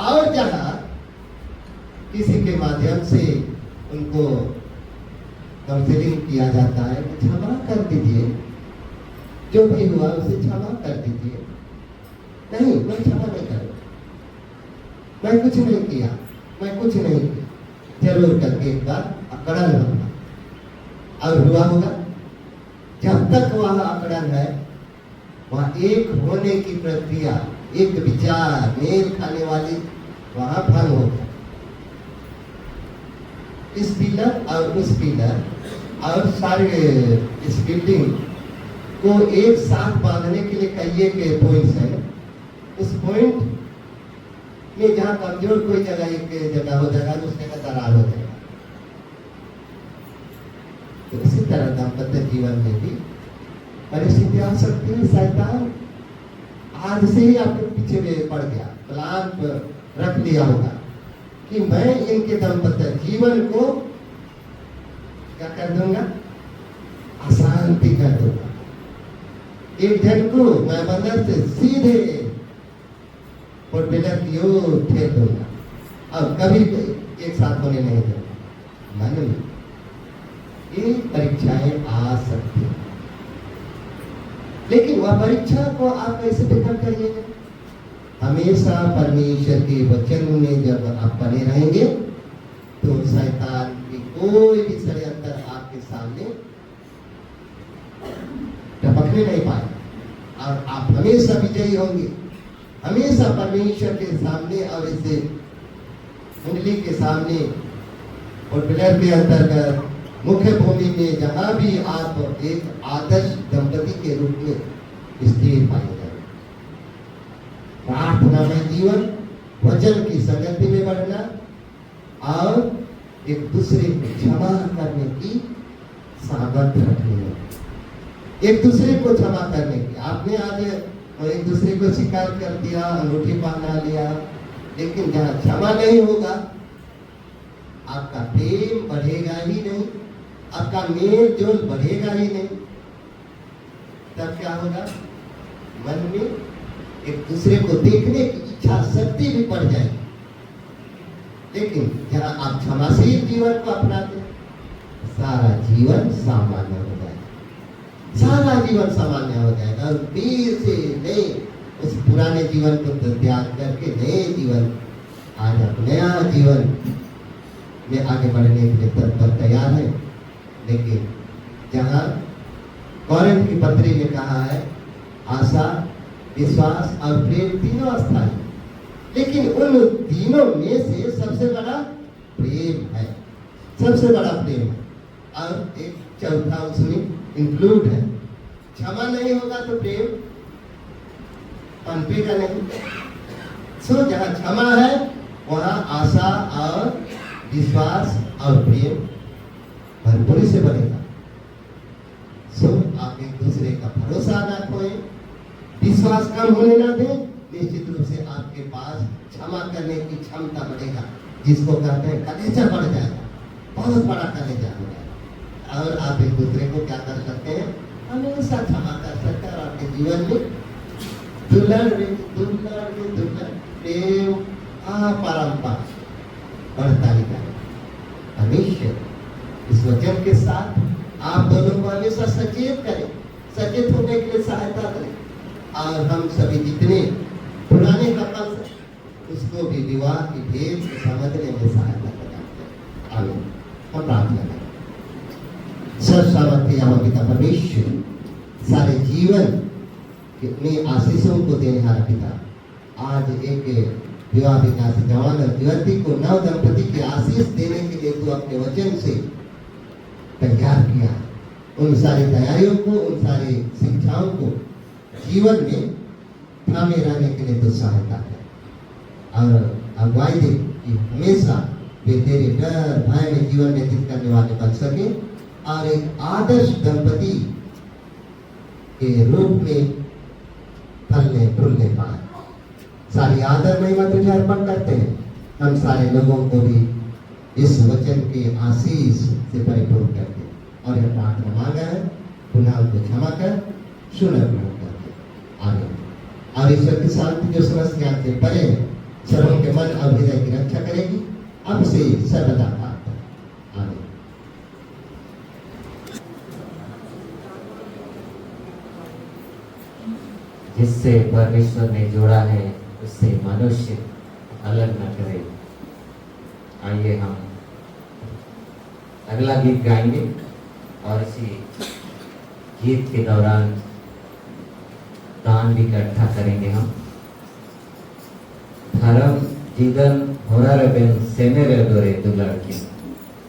और जहां किसी के माध्यम से उनको काउंसलिंग किया जाता है, क्षमा कर दीजिए, जो भी हुआ उसे क्षमा कर दीजिए, नहीं मैं क्षमा नहीं करूँ, मैं कुछ नहीं किया, मैं कुछ नहीं किया, जरूर करके एक बार अकड़न होगा और हुआ होगा। जब तक वह अकड़न है, वह एक होने की प्रक्रिया, एक विचार मेल खाने वाली वहां भंग होगा। इस पिलर और उस पिलर और सारे इस बिल्डिंग को एक साथ बांधने के लिए कई के पॉइंट्स हैं। उस पॉइंट में जहां कमजोर कोई जगह एक जगह हो जाएगा, दूसरे का दरार हो जाएगा। तो इसी तरह दाम्पत्य जीवन में भी परिस्थिति आ सकती है। शैतान आज से ही आपके पीछे में पड़ गया, प्लान पर रख लिया होगा कि मैं इनके दाम्पत्य जीवन को क्या कर दूंगा, अशांति कर दूंगा। एक जन को मैं बंदर से सीधे पोर्टबेलर की ओर ठेल दूंगा और कभी एक साथ होने नहीं दूंगा। मन में ये परीक्षाएं आ सकती हैं, लेकिन वह परीक्षा को आप कैसे बेहतर करिएगा? हमेशा परमेश्वर के वचन में जब आप बने रहेंगे तो शैतान की कोई भी षड्यंत्र आपके सामने टपकने नहीं पाए और आप हमेशा विजयी होंगे। हमेशा परमेश्वर के सामने और इसे कुंडली के सामने और पिलर के अंतर्गत मुख्य भूमि में जहां भी आप एक आदर्श दंपति के रूप में स्थिर पाए जाए। प्रार्थना में जीवन, वचन की संगति में बढ़ना और एक दूसरे को क्षमा करने की सामर्थ्य रखनी है। एक दूसरे को क्षमा करने की, आपने आज एक दूसरे को स्वीकार कर दिया, अंगूठी पहना लिया, लेकिन जहां क्षमा नहीं होगा आपका प्रेम बढ़ेगा ही नहीं, आपका मेल जोल बढ़ेगा ही नहीं। तब क्या होगा, मन में एक दूसरे को देखने की इच्छा शक्ति भी बढ़ जाएगी। लेकिन जहां आप क्षमाशील जीवन को अपनाते, सारा जीवन सामान्य हो जाएगा, सारा जीवन सामान्य हो जाएगा और फिर से नए उस पुराने जीवन को त्याग करके नए जीवन, आज आप नया जीवन में आगे बढ़ने के लिए तत्पर तैयार है। लेकिन जहां कॉरिन्थ की पत्री में कहा है आशा, विश्वास और प्रेम तीनों अस्थायी, लेकिन उन तीनों में से सबसे बड़ा प्रेम है, सबसे बड़ा प्रेम है। और एक चौथा उसमें इंक्लूड है, क्षमा नहीं होगा तो प्रेम पनपेगा नहीं। सो जहाँ क्षमा है वहाँ आशा और विश्वास और प्रेम भरपूरी से बनेगा। सो आप एक दूसरे का भरोसा ना खोए, विश्वास कम होने ना दें। निश्चित रूप से आपके पास क्षमा करने की क्षमता बढ़ेगा, जिसको कहते हैं कलेजा बढ़ जाएगा, बहुत बड़ा कलेजा हो जाएगा। और आप एक दूसरे को क्या कर सकते हैं, हमेशा क्षमा कर सकते हैं। और आपके जीवन में दुल्हन प्रेम अपरंपार बढ़ता ही जाएगा। हमेशा इस वचन के साथ आप दोनों को हमेशा सचेत करें, सचेत होने के लिए सहायता करें। और हम सभी जितने पुराने कपल उसको भी विवाह की भेद को समझने में सहायता करें। आमीन। हम प्रार्थना करें। सर्वसामर्थ्य यहाँ पिता परमेश्वर, सारे जीवन में आशीषों को देने वाला पिता, आज एक विवाह विकास जवान और युवती को नव दंपति की आशीष देने के लिए तू अपने वचन से तैयार किया। उन सारी तैयारियों को, उन सारी शिक्षाओं को जीवन में थामे रहने के लिए तो सहायता है। और अगुवाई दे कि हमेशा वे तेरे डर भय में जीवन व्यतीत करने वाले बन सके और एक आदर्श दंपति के रूप में फलने फूलने पाए। सारी आदर महिमा तुझे अर्पण करते हैं। हम सारे लोगों को भी इस वचन के आशीष से परिपूर्ण कर दे। और यह प्रार्थना मांगा है, पुनः उनको क्षमा कर, सुन ग्रहण करके आगे। और ईश्वर की शांति जो समस्त ज्ञान से परे है, सर्वों के मन और हृदय की रक्षा करेगी, अब से सर्वदा प्रार्थना आगे। जिससे परमेश्वर ने जोड़ा है उससे मनुष्य अलग न करे। आइए हम अगला गीत गाएंगे और इसी गीत के दौरान दान भी इकट्ठा करेंगे। हम धर्म जीवन होरार बेन सेमेरे दोरे दो लड़की,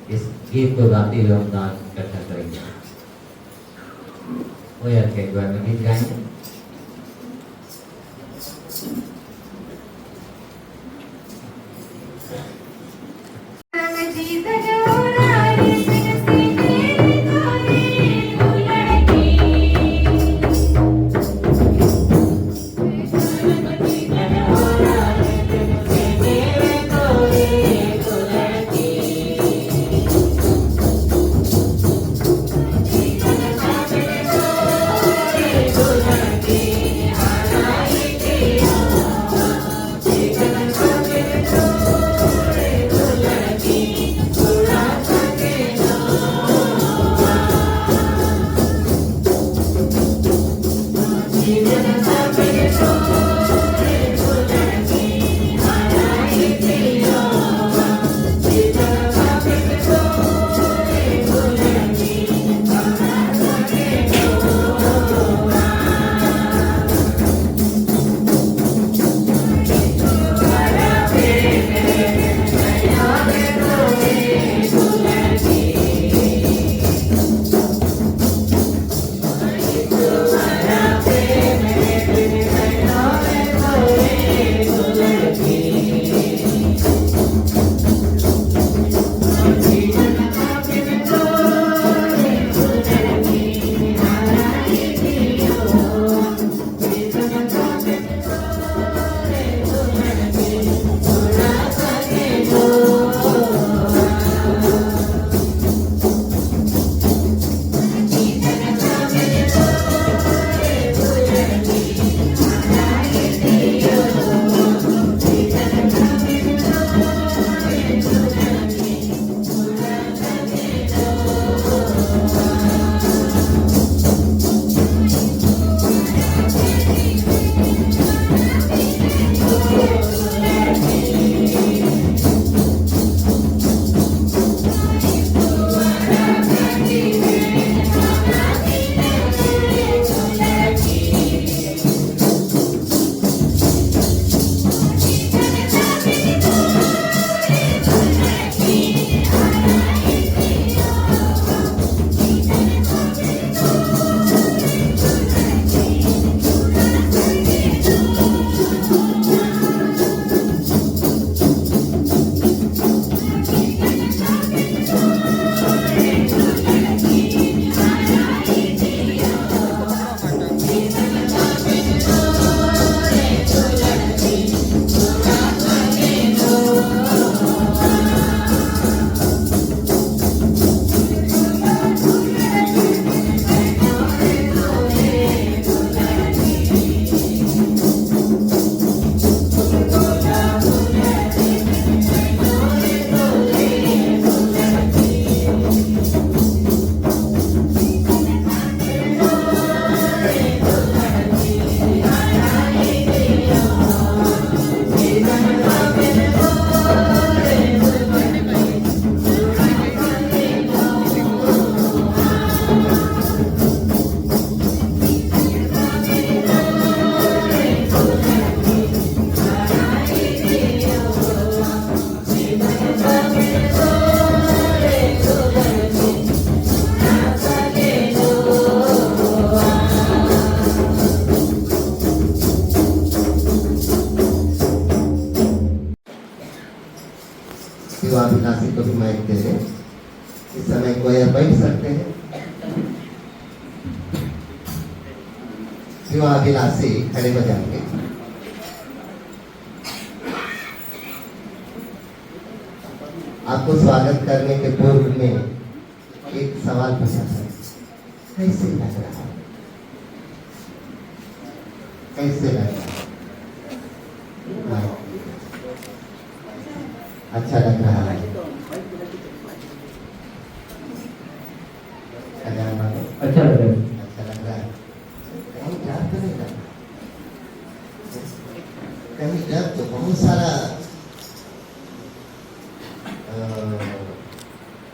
इस गीत को गाते हुए हम दान इकट्ठा करेंगे। वो यार के द्वार में गीत गाएंगे। विवाहाभिलाषी को भी माइक दे दें। इस समय कोई बैठ सकते हैं। विवाहाभिलाषी खड़े हो जाएंगे। आपको स्वागत करने के पूर्व में एक सवाल पूछा है, कैसे लग रहा है? कैसे लग रहा है? अच्छा लग रहा है। अच्छा लग रहा है। अच्छा लग रहा है। कहीं डर तो नहीं लग रहा? कहीं डर तो बहुत सारा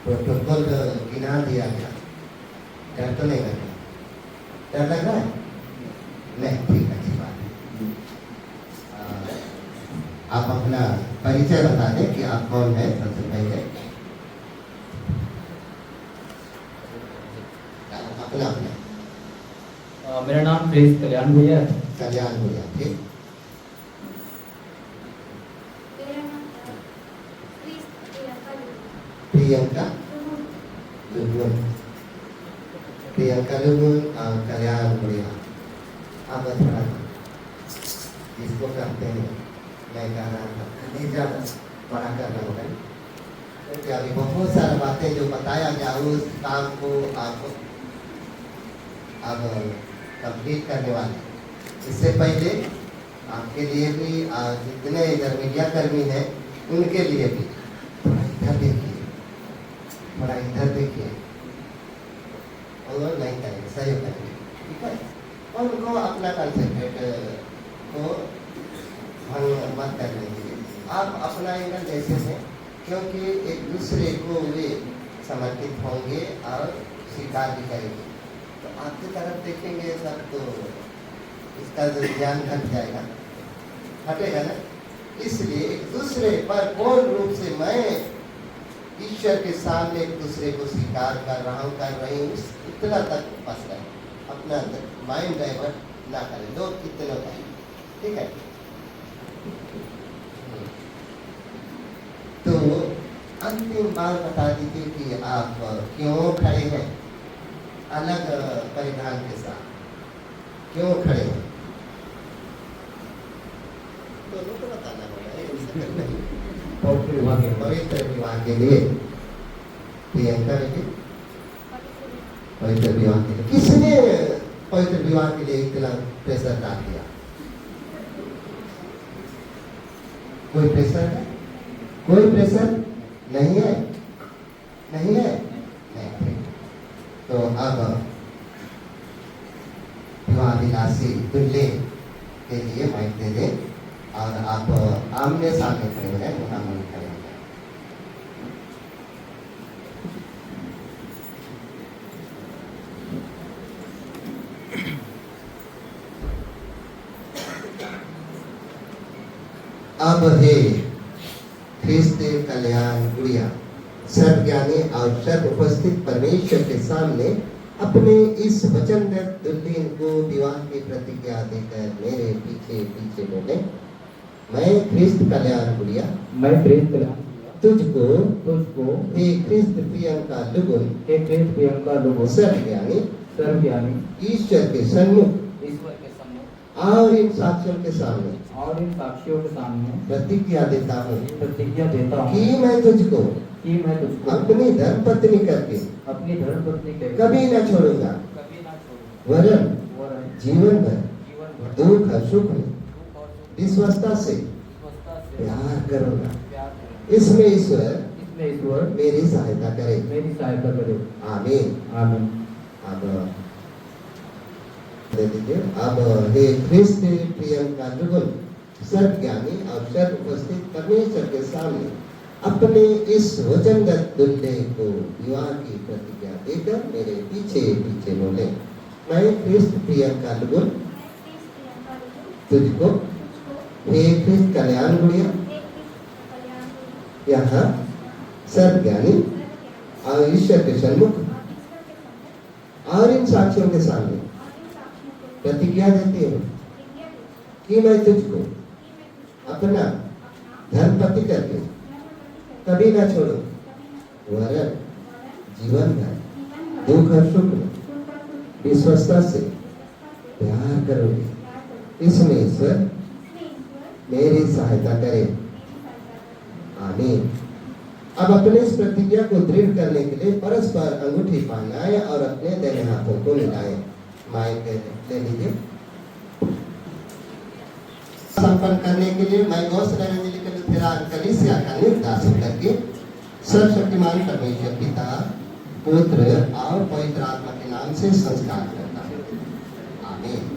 प्रोटोकॉल गिना दिया गया, डर तो नहीं लग रहा? डर लग रहा है? नहीं, ठीक, अच्छी बात है। आप अपना परिचय बता दें कि आप कौन है सबसे पहले। अपना अपना मेरा नाम प्रिंस कल्याण भैया है। कल्याण हो गया, ठीक। प्रियंका लुगुन, प्रियंका लुगुन और कल्याण गुड़िया। आप थोड़ा इसको करते हैं, मैं कह रहा था नहीं ज़्यादा बड़ा करना होगा, क्योंकि अभी बहुत सारी बातें जो बताया गया उस काम को आप अब कंप्लीट करने वाले। इससे पहले आपके लिए भी जितने इधर मीडिया कर्मी हैं उनके लिए भी थोड़ा इधर देखिए, थोड़ा इधर देखिए, और नहीं करेंगे, सही करेंगे, ठीक है। और उनको अपना कंसेंट्रेट को भंग मत करने दीजिए। आप अपना एंगल जैसे हैं, क्योंकि एक दूसरे को वे समर्पित होंगे और स्वीकार भी करेंगे। तो आपकी तरफ देखेंगे सब तो इसका जो ध्यान हट जाएगा, हटेगा ना। इसलिए एक दूसरे पर पूर्ण रूप से मैं ईश्वर के सामने एक दूसरे को स्वीकार कर रहा हूँ, कर रही हूँ, इतना तक बस रहे, अपना माइंड डाइवर्ट ना करें, लोग कितनों का, ठीक है। तो अंतिम बात बता दीजिए कि आप क्यों खड़े हैं अलग परिधान के साथ, क्यों खड़े हैं? दोनों को बताना होगा। पवित्र विवाह के लिए प्रियंका बेटी, पवित्र विवाह के लिए किसने पवित्र विवाह के लिए इतना प्रेशर डाल दिया? कोई प्रेशर है? कोई प्रेशर नहीं है? नहीं है? नहीं। तो अब विवाहाभिलाषी दूल्हे के लिए माइक दे दें और आप आमने सामने खड़े हो जाए, मुहामने खड़े हो जाए। अब हे ख्रिस्त कल्याण गुड़िया, सर्वज्ञानी और सर्व उपस्थित परमेश्वर के सामने अपने इस वचनबद्ध दुल्हन को विवाह की प्रतिज्ञा देकर मेरे पीछे पीछे बोले, मैं ख्रिस्त कल्याण गुड़िया, मैं प्रिंस कल्याण तुझको तुझको हे ख्रिस्त प्रियंका लुगुन, हे प्रिंस प्रियंका लोगों सर्वज्ञानी सर्वज्ञानी ईश्वर के सन्मुख ईश्वर के सम्मुख और इन साक्षियों के सामने और इन साक्षियों के सामने प्रतिज्ञा देता हूँ प्रतिज्ञा देता हूँ कि मैं तुझको कि मैं तुझको अपनी धर्मपत्नी करके अपनी धर्मपत्नी के कभी न छोड़ूंगा, कभी ना छोड़ूंगा, वरन वरन जीवन भर जीवन भर दुख और सुख में दुख और सुख विश्वस्ता से विश्वस्ता से प्यार करूंगा। प्यार करें। इसमें ईश्वर इसमें ईश्वर मेरी सहायता करे, मेरी सहायता करे। आमीन। आमीन। अब दे दीजिए। अब हे ख्रिस्त प्रियंका लुगुन, सर्वज्ञानी और सर्व उपस्थित परमेश्वर के सामने अपने इस वचनगत दुल्हे को विवाह की प्रतिज्ञा देकर मेरे पीछे पीछे बोले, मैं ख्रिस्त प्रियंका लुगुन तुझको हे ख्रिस्त कल्याण गुड़िया यहाँ सर्वज्ञानी और ईश्वर के सन्मुख और इन साक्षियों के सामने प्रतिज्ञा देती हूँ कि मैं तुझको अपना धर्मपति करके कभी न छोड़ो, वरन जीवन भर दुख और सुख में विश्वस्ता से प्यार करोगे। इसमें ईश्वर मेरी सहायता करे। आमीन। अब अपने इस प्रतिज्ञा को दृढ़ करने के लिए परस्पर अंगूठी पहनाएं और अपने दाहिने हाथों को मिलाएं। माइक ले लीजिए। संपन्न करने के लिए मैं लुथेरान कलीसिया का निर्देश करके सर्वशक्तिमान परमेश्वर पिता, पुत्र और पवित्र आत्मा के नाम से संस्कार करता हूँ। आमीन।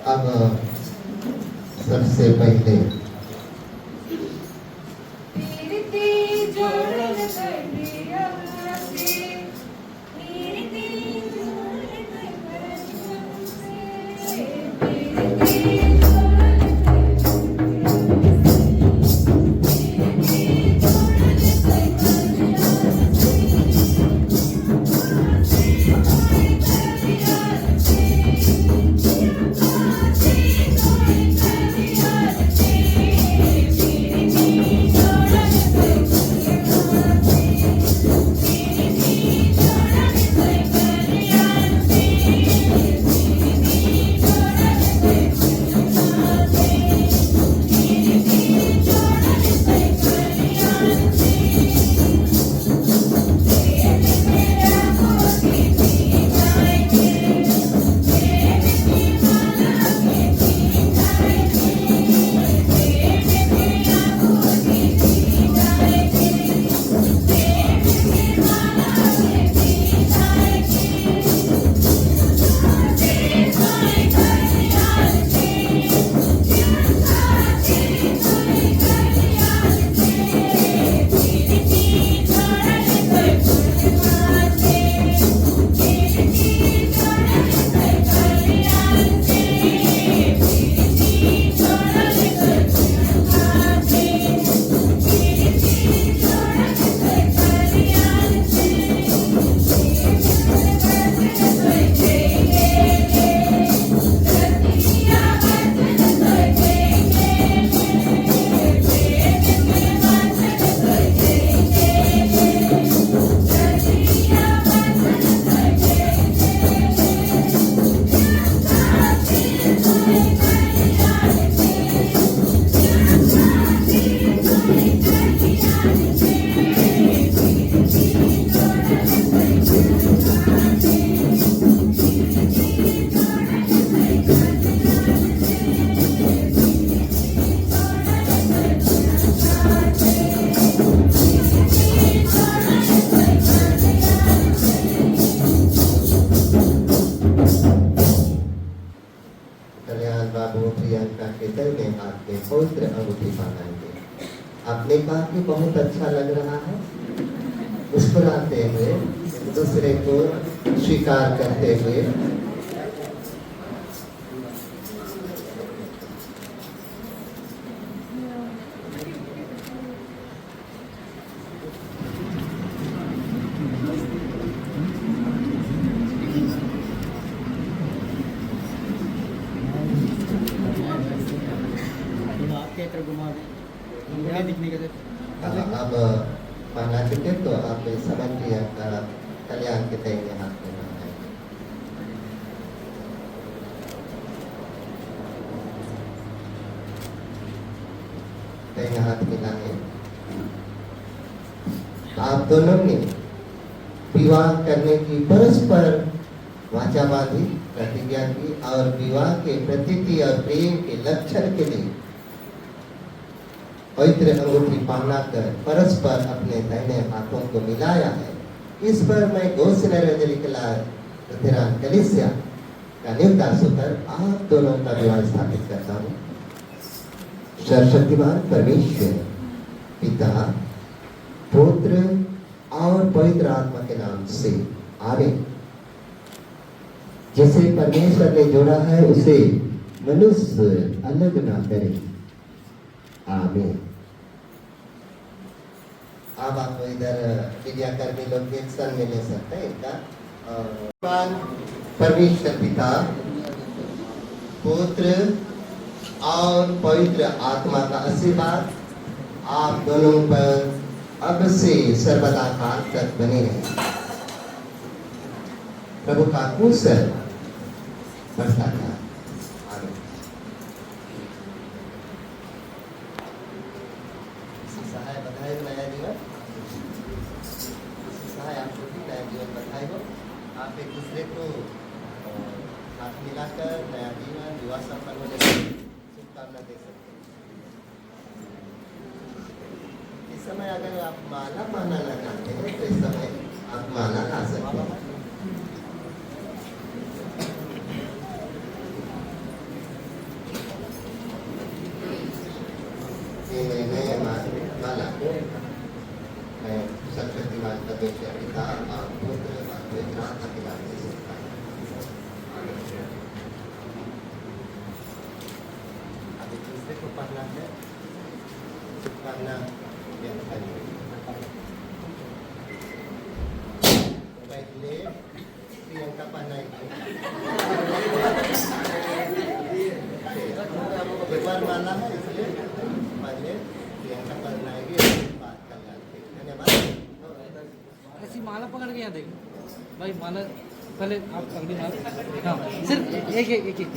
अब सबसे पहले पवित्र अंगूठी पहनाएंगे। आपने कहा कि बहुत अच्छा लग रहा है। मुस्कुराते हुए दूसरे को स्वीकार करते हुए अब पहना चुके तो आप समझ लिया कल्याण के दाहिने हाथ में लगाएंगे। दाहिने हाथ मिलाएं। आप दोनों ने विवाह करने की परस्पर वाचा बांधी, प्रतिज्ञा की और विवाह के प्रतीति और प्रेम के लक्षण के लिए पवित्र अंगूठी पहना कर परस्पर अपने दाहिने हाथों को मिलाया है। इस पर मैं घोषणा लुथेरान कलीसिया का निर्देश होकर आप दोनों का विवाह स्थापित करता हूँ। सर्वशक्तिमान परमेश्वर पिता, पुत्र और पवित्र आत्मा के नाम से आमीन। जिसे परमेश्वर ने जोड़ा है उसे मनुष्य अलग ना करे। आमीन। अब आप इधर विद्याकर्मी लोग के सन में ले सकते हैं इनका। परमेश्वर पिता, पुत्र और पवित्र आत्मा का आशीर्वाद आप दोनों पर अब से सर्वदा काल तक बने रहे। प्रभु का कुशल बढ़ता था। आमीन। सहाय बधाई हो नया जीवन, सहाय आपको भी नया जीवन बधाई हो। आप एक दूसरे को हाथ मिलाकर नया जीवन युवा संपन्न होने की शुभकामना दे सकते हैं। इस समय अगर आप माला पहनाना चाहते हैं तो इस समय आप माला ला सकते हैं। माला मैं शक्तिमान परमेश्वर पिता और पुत्र और पवित्र आत्मा के नाम से अभी दूसरे को पढ़ना है। शुभकामना व्यक्त करिए। पहले प्रियंका पहनाएगी। एक बार माला है इसलिए पहले प्रियंका पहनाएगी, बात कर लेंगे। धन्यवाद। ऐसी माला पकड़ के यहाँ देखो भाई, माला पहले आप अगली माला, हाँ सिर्फ एक एक एक एक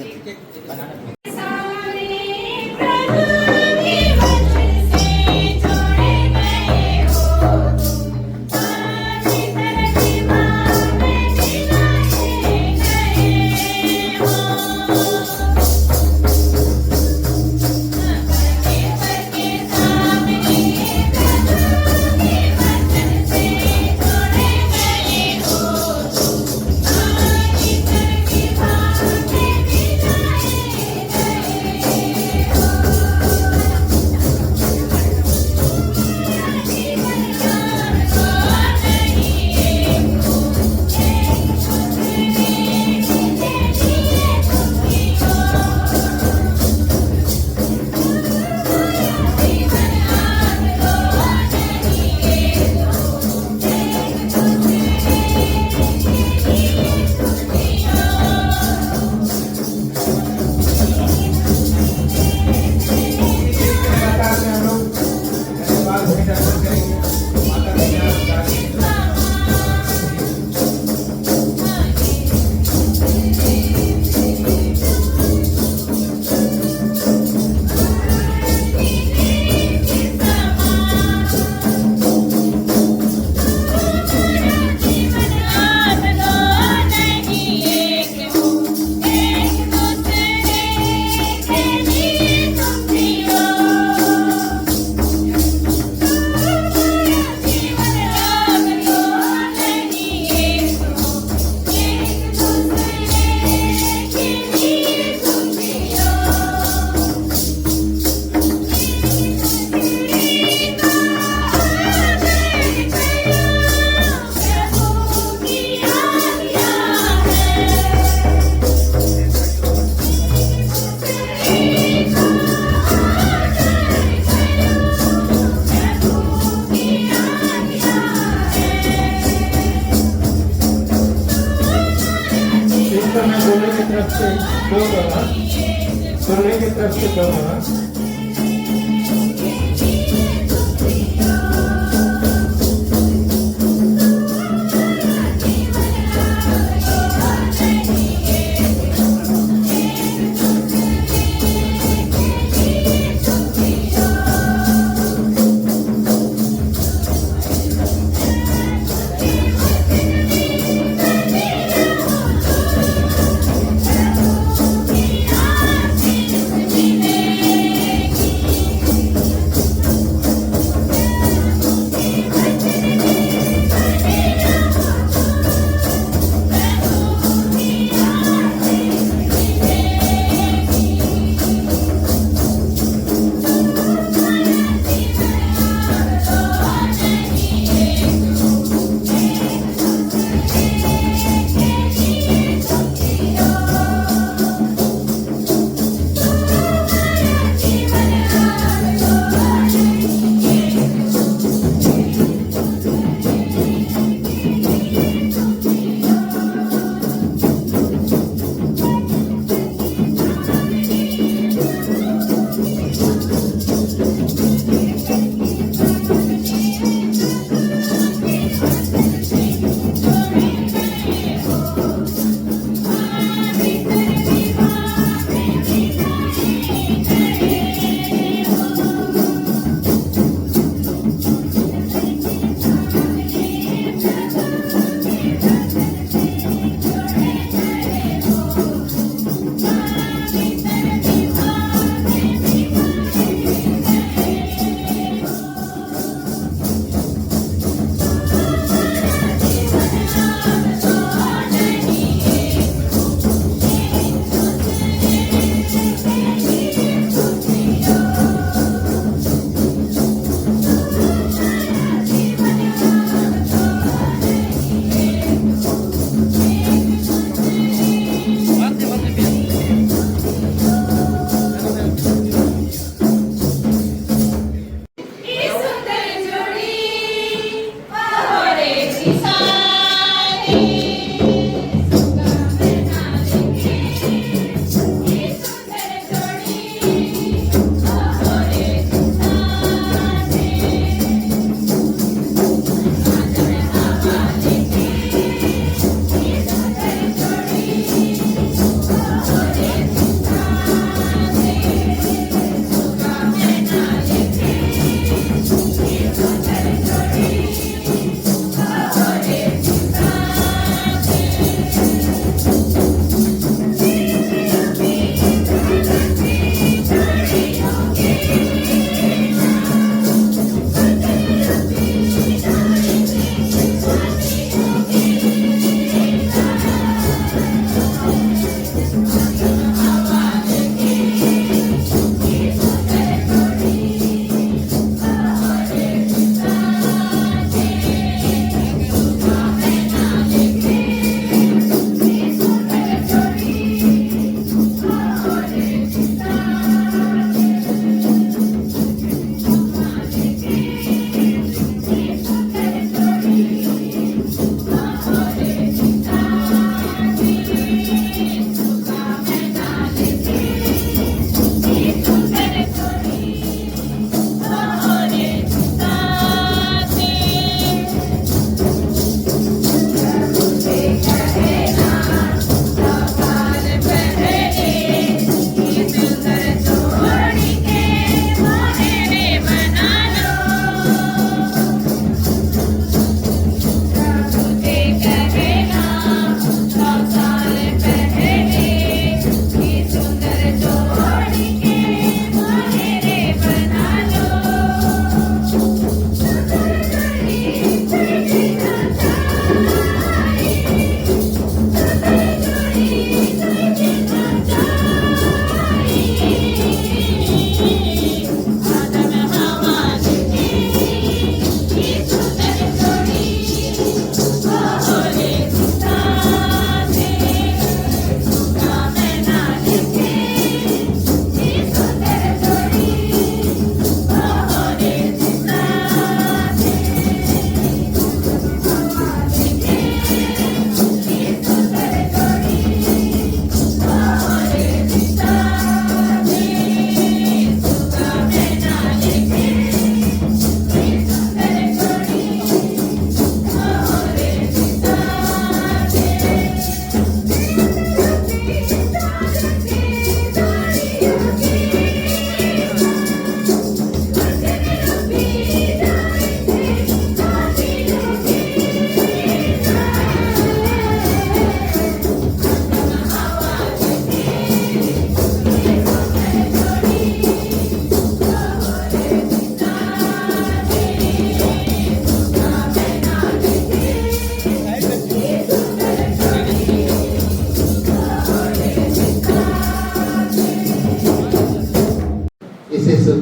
सोने की तरफ से कहूँगा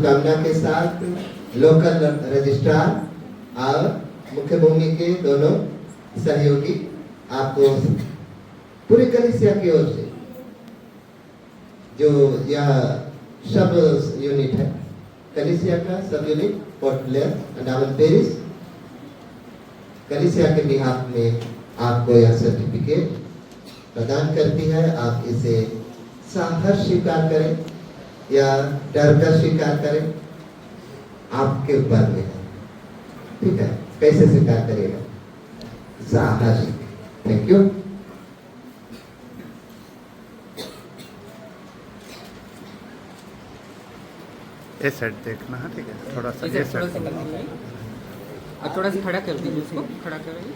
शुभकामना के साथ लोकल रजिस्ट्रार और मुख्य भूमि के दोनों सहयोगी आपको पूरी कलीसिया की ओर से जो यह सब यूनिट है, कलीसिया का सब unit port Blair Andaman Paris कलीसिया के बिहाफ में आपको यह सर्टिफिकेट प्रदान करती है। आप इसे साहस स्वीकार करें या डर कर स्वीकार करें, आपके ऊपर में है। ठीक है, कैसे स्वीकार करिएगा? साहस। Thank you. ये साइड देखना है, ठीक है, थोड़ा सा ये थोड़ा सा साइड। लगाइए और थोड़ा सा खड़ा कर दीजिए, उसको खड़ा करिए।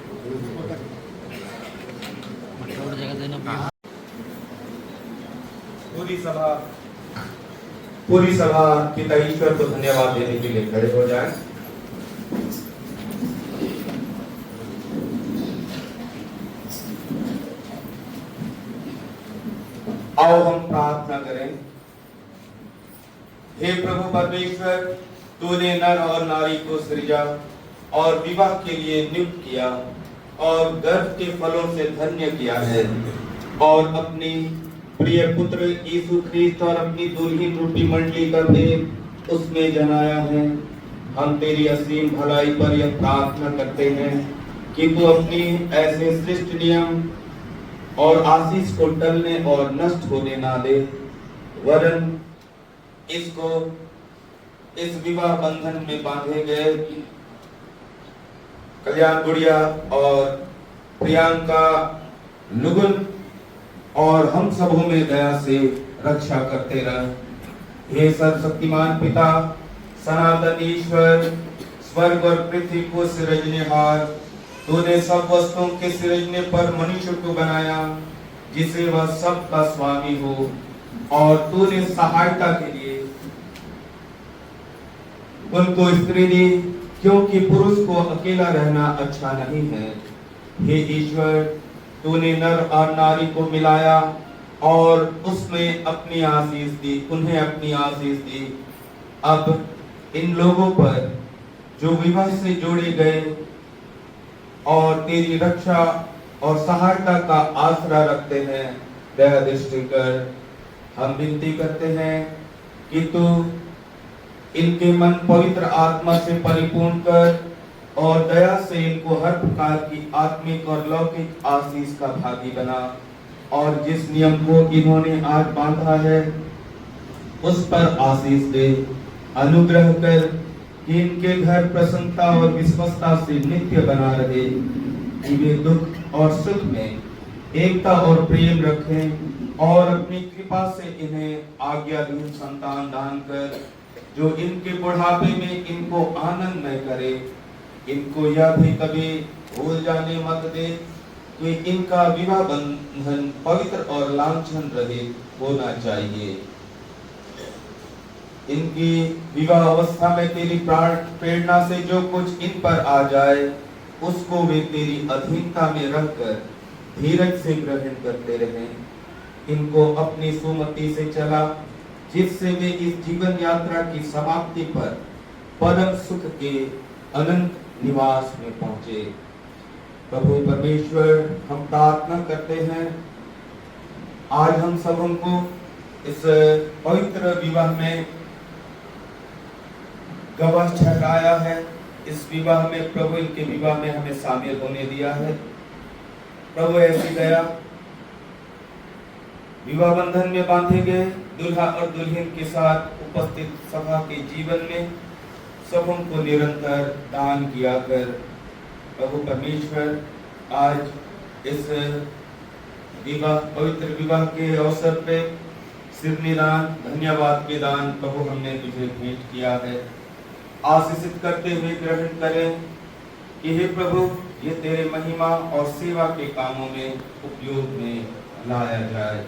और जगह देना पूरी सभा पिता ईश्वर को धन्यवाद देने के लिए खड़े हो जाएं। आओ हम प्रार्थना करें। हे प्रभु परमेश्वर, तूने नर और नारी को सृजा और विवाह के लिए नियुक्त किया और गर्भ के फलों से धन्य किया है और अपनी प्रिय पुत्र यीशु ख्रीस्त और अपनी दुल्हन रूपी मंडली का भेद उसमें जनाया है। हम तेरी असीम भलाई पर यह प्रार्थना करते हैं कि तू अपनी ऐसे श्रेष्ठ नियम और आशीष को टलने और नष्ट होने ना दे, वरन इसको इस विवाह बंधन में बांधे गए कल्याण गुड़िया और प्रियंका लुगुन और हम सबों में दया से रक्षा करते रह। हे सर्वशक्तिमान पिता, सनातन ईश्वर, स्वर्ग और पृथ्वी को सृजनेहार, तूने सब वस्तुओं के सृजने पर मनुष्य को बनाया जिसे वह सबका स्वामी हो, और तूने सहायता के लिए उनको स्त्री दी, क्योंकि पुरुष को अकेला रहना अच्छा नहीं है। हे ईश्वर, तूने नर और नारी को मिलाया और उसमें अपनी आशीष दी, उन्हें अपनी आशीष दी। अब इन लोगों पर जो विवाह से जोड़े गए और तेरी रक्षा और सहायता का आसरा रखते हैं, दया दृष्टि कर। हम विनती करते हैं कि तू इनके मन पवित्र आत्मा से परिपूर्ण कर और दया से इनको हर प्रकार की आत्मिक और लौकिक आशीष का भागी बना, और जिस नियम को इन्होंने आज बांधा है उस पर आशीष दे। अनुग्रह कर कि इनके घर प्रसन्नता और विश्वस्तता से नित्य बना रहे, कि वे दुख और सुख में एकता और प्रेम रखें, और अपनी कृपा से इन्हें आज्ञाधीन संतान दान कर जो इनके बुढ़ापे में इनको आनंदमय करे। इनको यह भी कभी भूल जाने मत दे कि इनका विवाह बंधन पवित्र और लांछन रहित होना चाहिए। इनकी विवाह अवस्था में तेरी प्रेरणा से जो कुछ इन पर आ जाए उसको वे तेरी अधीनता में रखकर धीरज से ग्रहण करते रहें। इनको अपनी सुमति से चला, जिससे वे इस जीवन यात्रा की समाप्ति पर परम सुख के अनंत निवास में पहुंचे। प्रभु परमेश्वर, हम प्रार्थना करते हैं आज हम सबों को इस पवित्र विवाह में गवाह ठहराया है। इस विवाह में प्रभु इनके विवाह में हमें शामिल होने दिया है। प्रभु ऐसी दया, विवाह बंधन में बांधे गए दुल्हा और दुल्हन के साथ उपस्थित सभा के जीवन में सबों को निरंतर दान किया कर। प्रभु परमेश्वर, आज इस विवाह पवित्र विवाह के अवसर पे सिरनी दान, धन्यवाद के दान प्रभु हमने तुझे भेंट किया है। आशीषित करते हुए ग्रहण करें कि हे प्रभु, ये तेरे महिमा और सेवा के कामों में उपयोग में लाया जाए।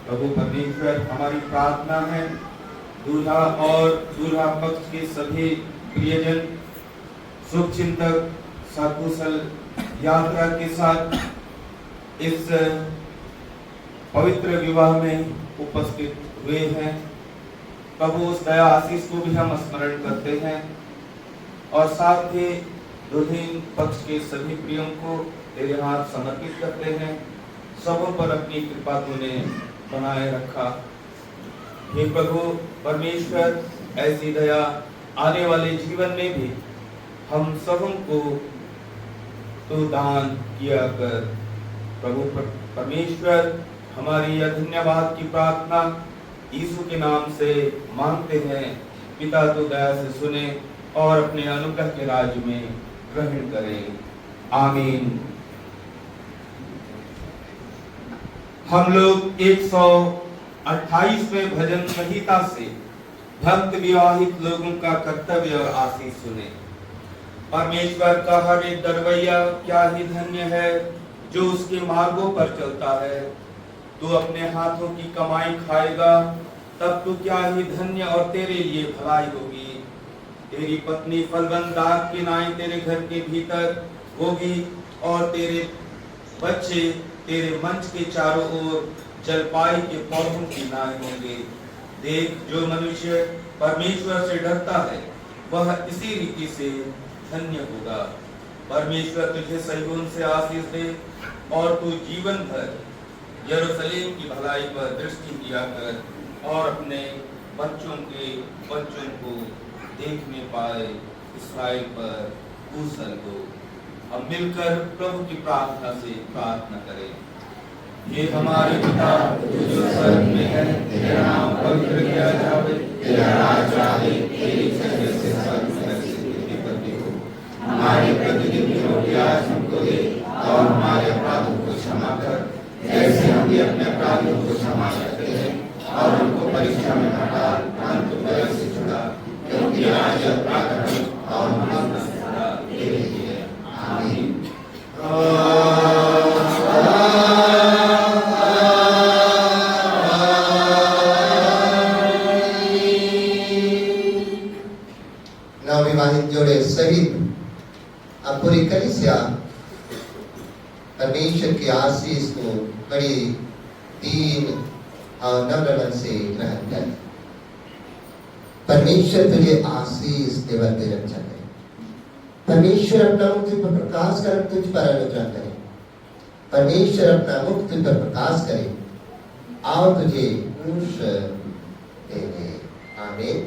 प्रभु परमेश्वर, हमारी प्रार्थना है दूल्हा और दूल्हा पक्ष के सभी प्रियजन शुभ चिंतक सकुशल यात्रा के साथ इस पवित्र विवाह में उपस्थित हुए हैं। प्रभु उस दया आशीष को भी हम स्मरण करते हैं और साथ ही दुल्हन पक्ष के सभी प्रियों को तेरे हाथ समर्पित करते हैं। सबों पर अपनी कृपा तूने बनाए रखा। हे प्रभु परमेश्वर, ऐसी दया आने वाले जीवन में भी हम सबों को तू दान किया कर। प्रभु परमेश्वर, हमारी यह धन्यवाद की प्रार्थना यीशु के नाम से मांगते हैं। पिता तू दया से सुने और अपने अनुग्रह के राज्य में ग्रहण करे। आमीन। हम लोग 128वें भजन संहिता से भक्त विवाहित लोगों का कर्तव्य और आशीष सुने। परमेश्वर का हर एक दरवैया क्या ही धन्य है जो उसके मार्गों पर चलता है। तू अपने हाथों की कमाई खाएगा तब तू क्या ही धन्य और तेरे लिए भलाई होगी। तेरी पत्नी फलवंत दाख की नाई तेरे घर के भीतर होगी और तेरे बच्चे तेरे मंच के चारों ओर जलपाई के पौधों की नाई होंगे। देख, जो मनुष्य परमेश्वर से डरता है वह इसी रीति से धन्य होगा। परमेश्वर तुझे सहीहों से आशीष दे और तू जीवन भर यरूशलेम की भलाई पर दृष्टि किया कर और अपने बच्चों को देखने पाए इस्राएल पर कुशल हो। हम मिलकर प्रभु की प्रार्थना से प्रार्थना करें। ये हमारे पिता जो स्वर्ग में है, तेरा नाम पवित्र किया जावे, तेरा राज्य आए, तेरी इच्छा जैसे स्वर्ग में वैसे पृथ्वी पर भी हो। हमारी प्रतिदिन की रोटी आज हमको दे और हमारे अपराधों को क्षमा कर जैसे हम भी अपने अपराधियों को क्षमा करते हैं, और हमको परीक्षा में न डाल परंतु बुराई से छुड़ा, क्योंकि राज्य प्रार्थना और महिमा सदा तेरे ही है। आमीन। नवविवाहित जोड़े सहित अब पूरी कलीसिया परमेश्वर की आशीष को बड़ी दीन और नम्र मन से ग्रहण कर। परमेश्वर तुझे आशीष देवर दे रक्षा करे। परमेश्वर अपना मुख तुझ पर प्रकाश कर तुझ पर अनुग्रह करे। परमेश्वर अपना मुख तुझ पर प्रकाश करे और तुझे पुरुष दे। आमीन।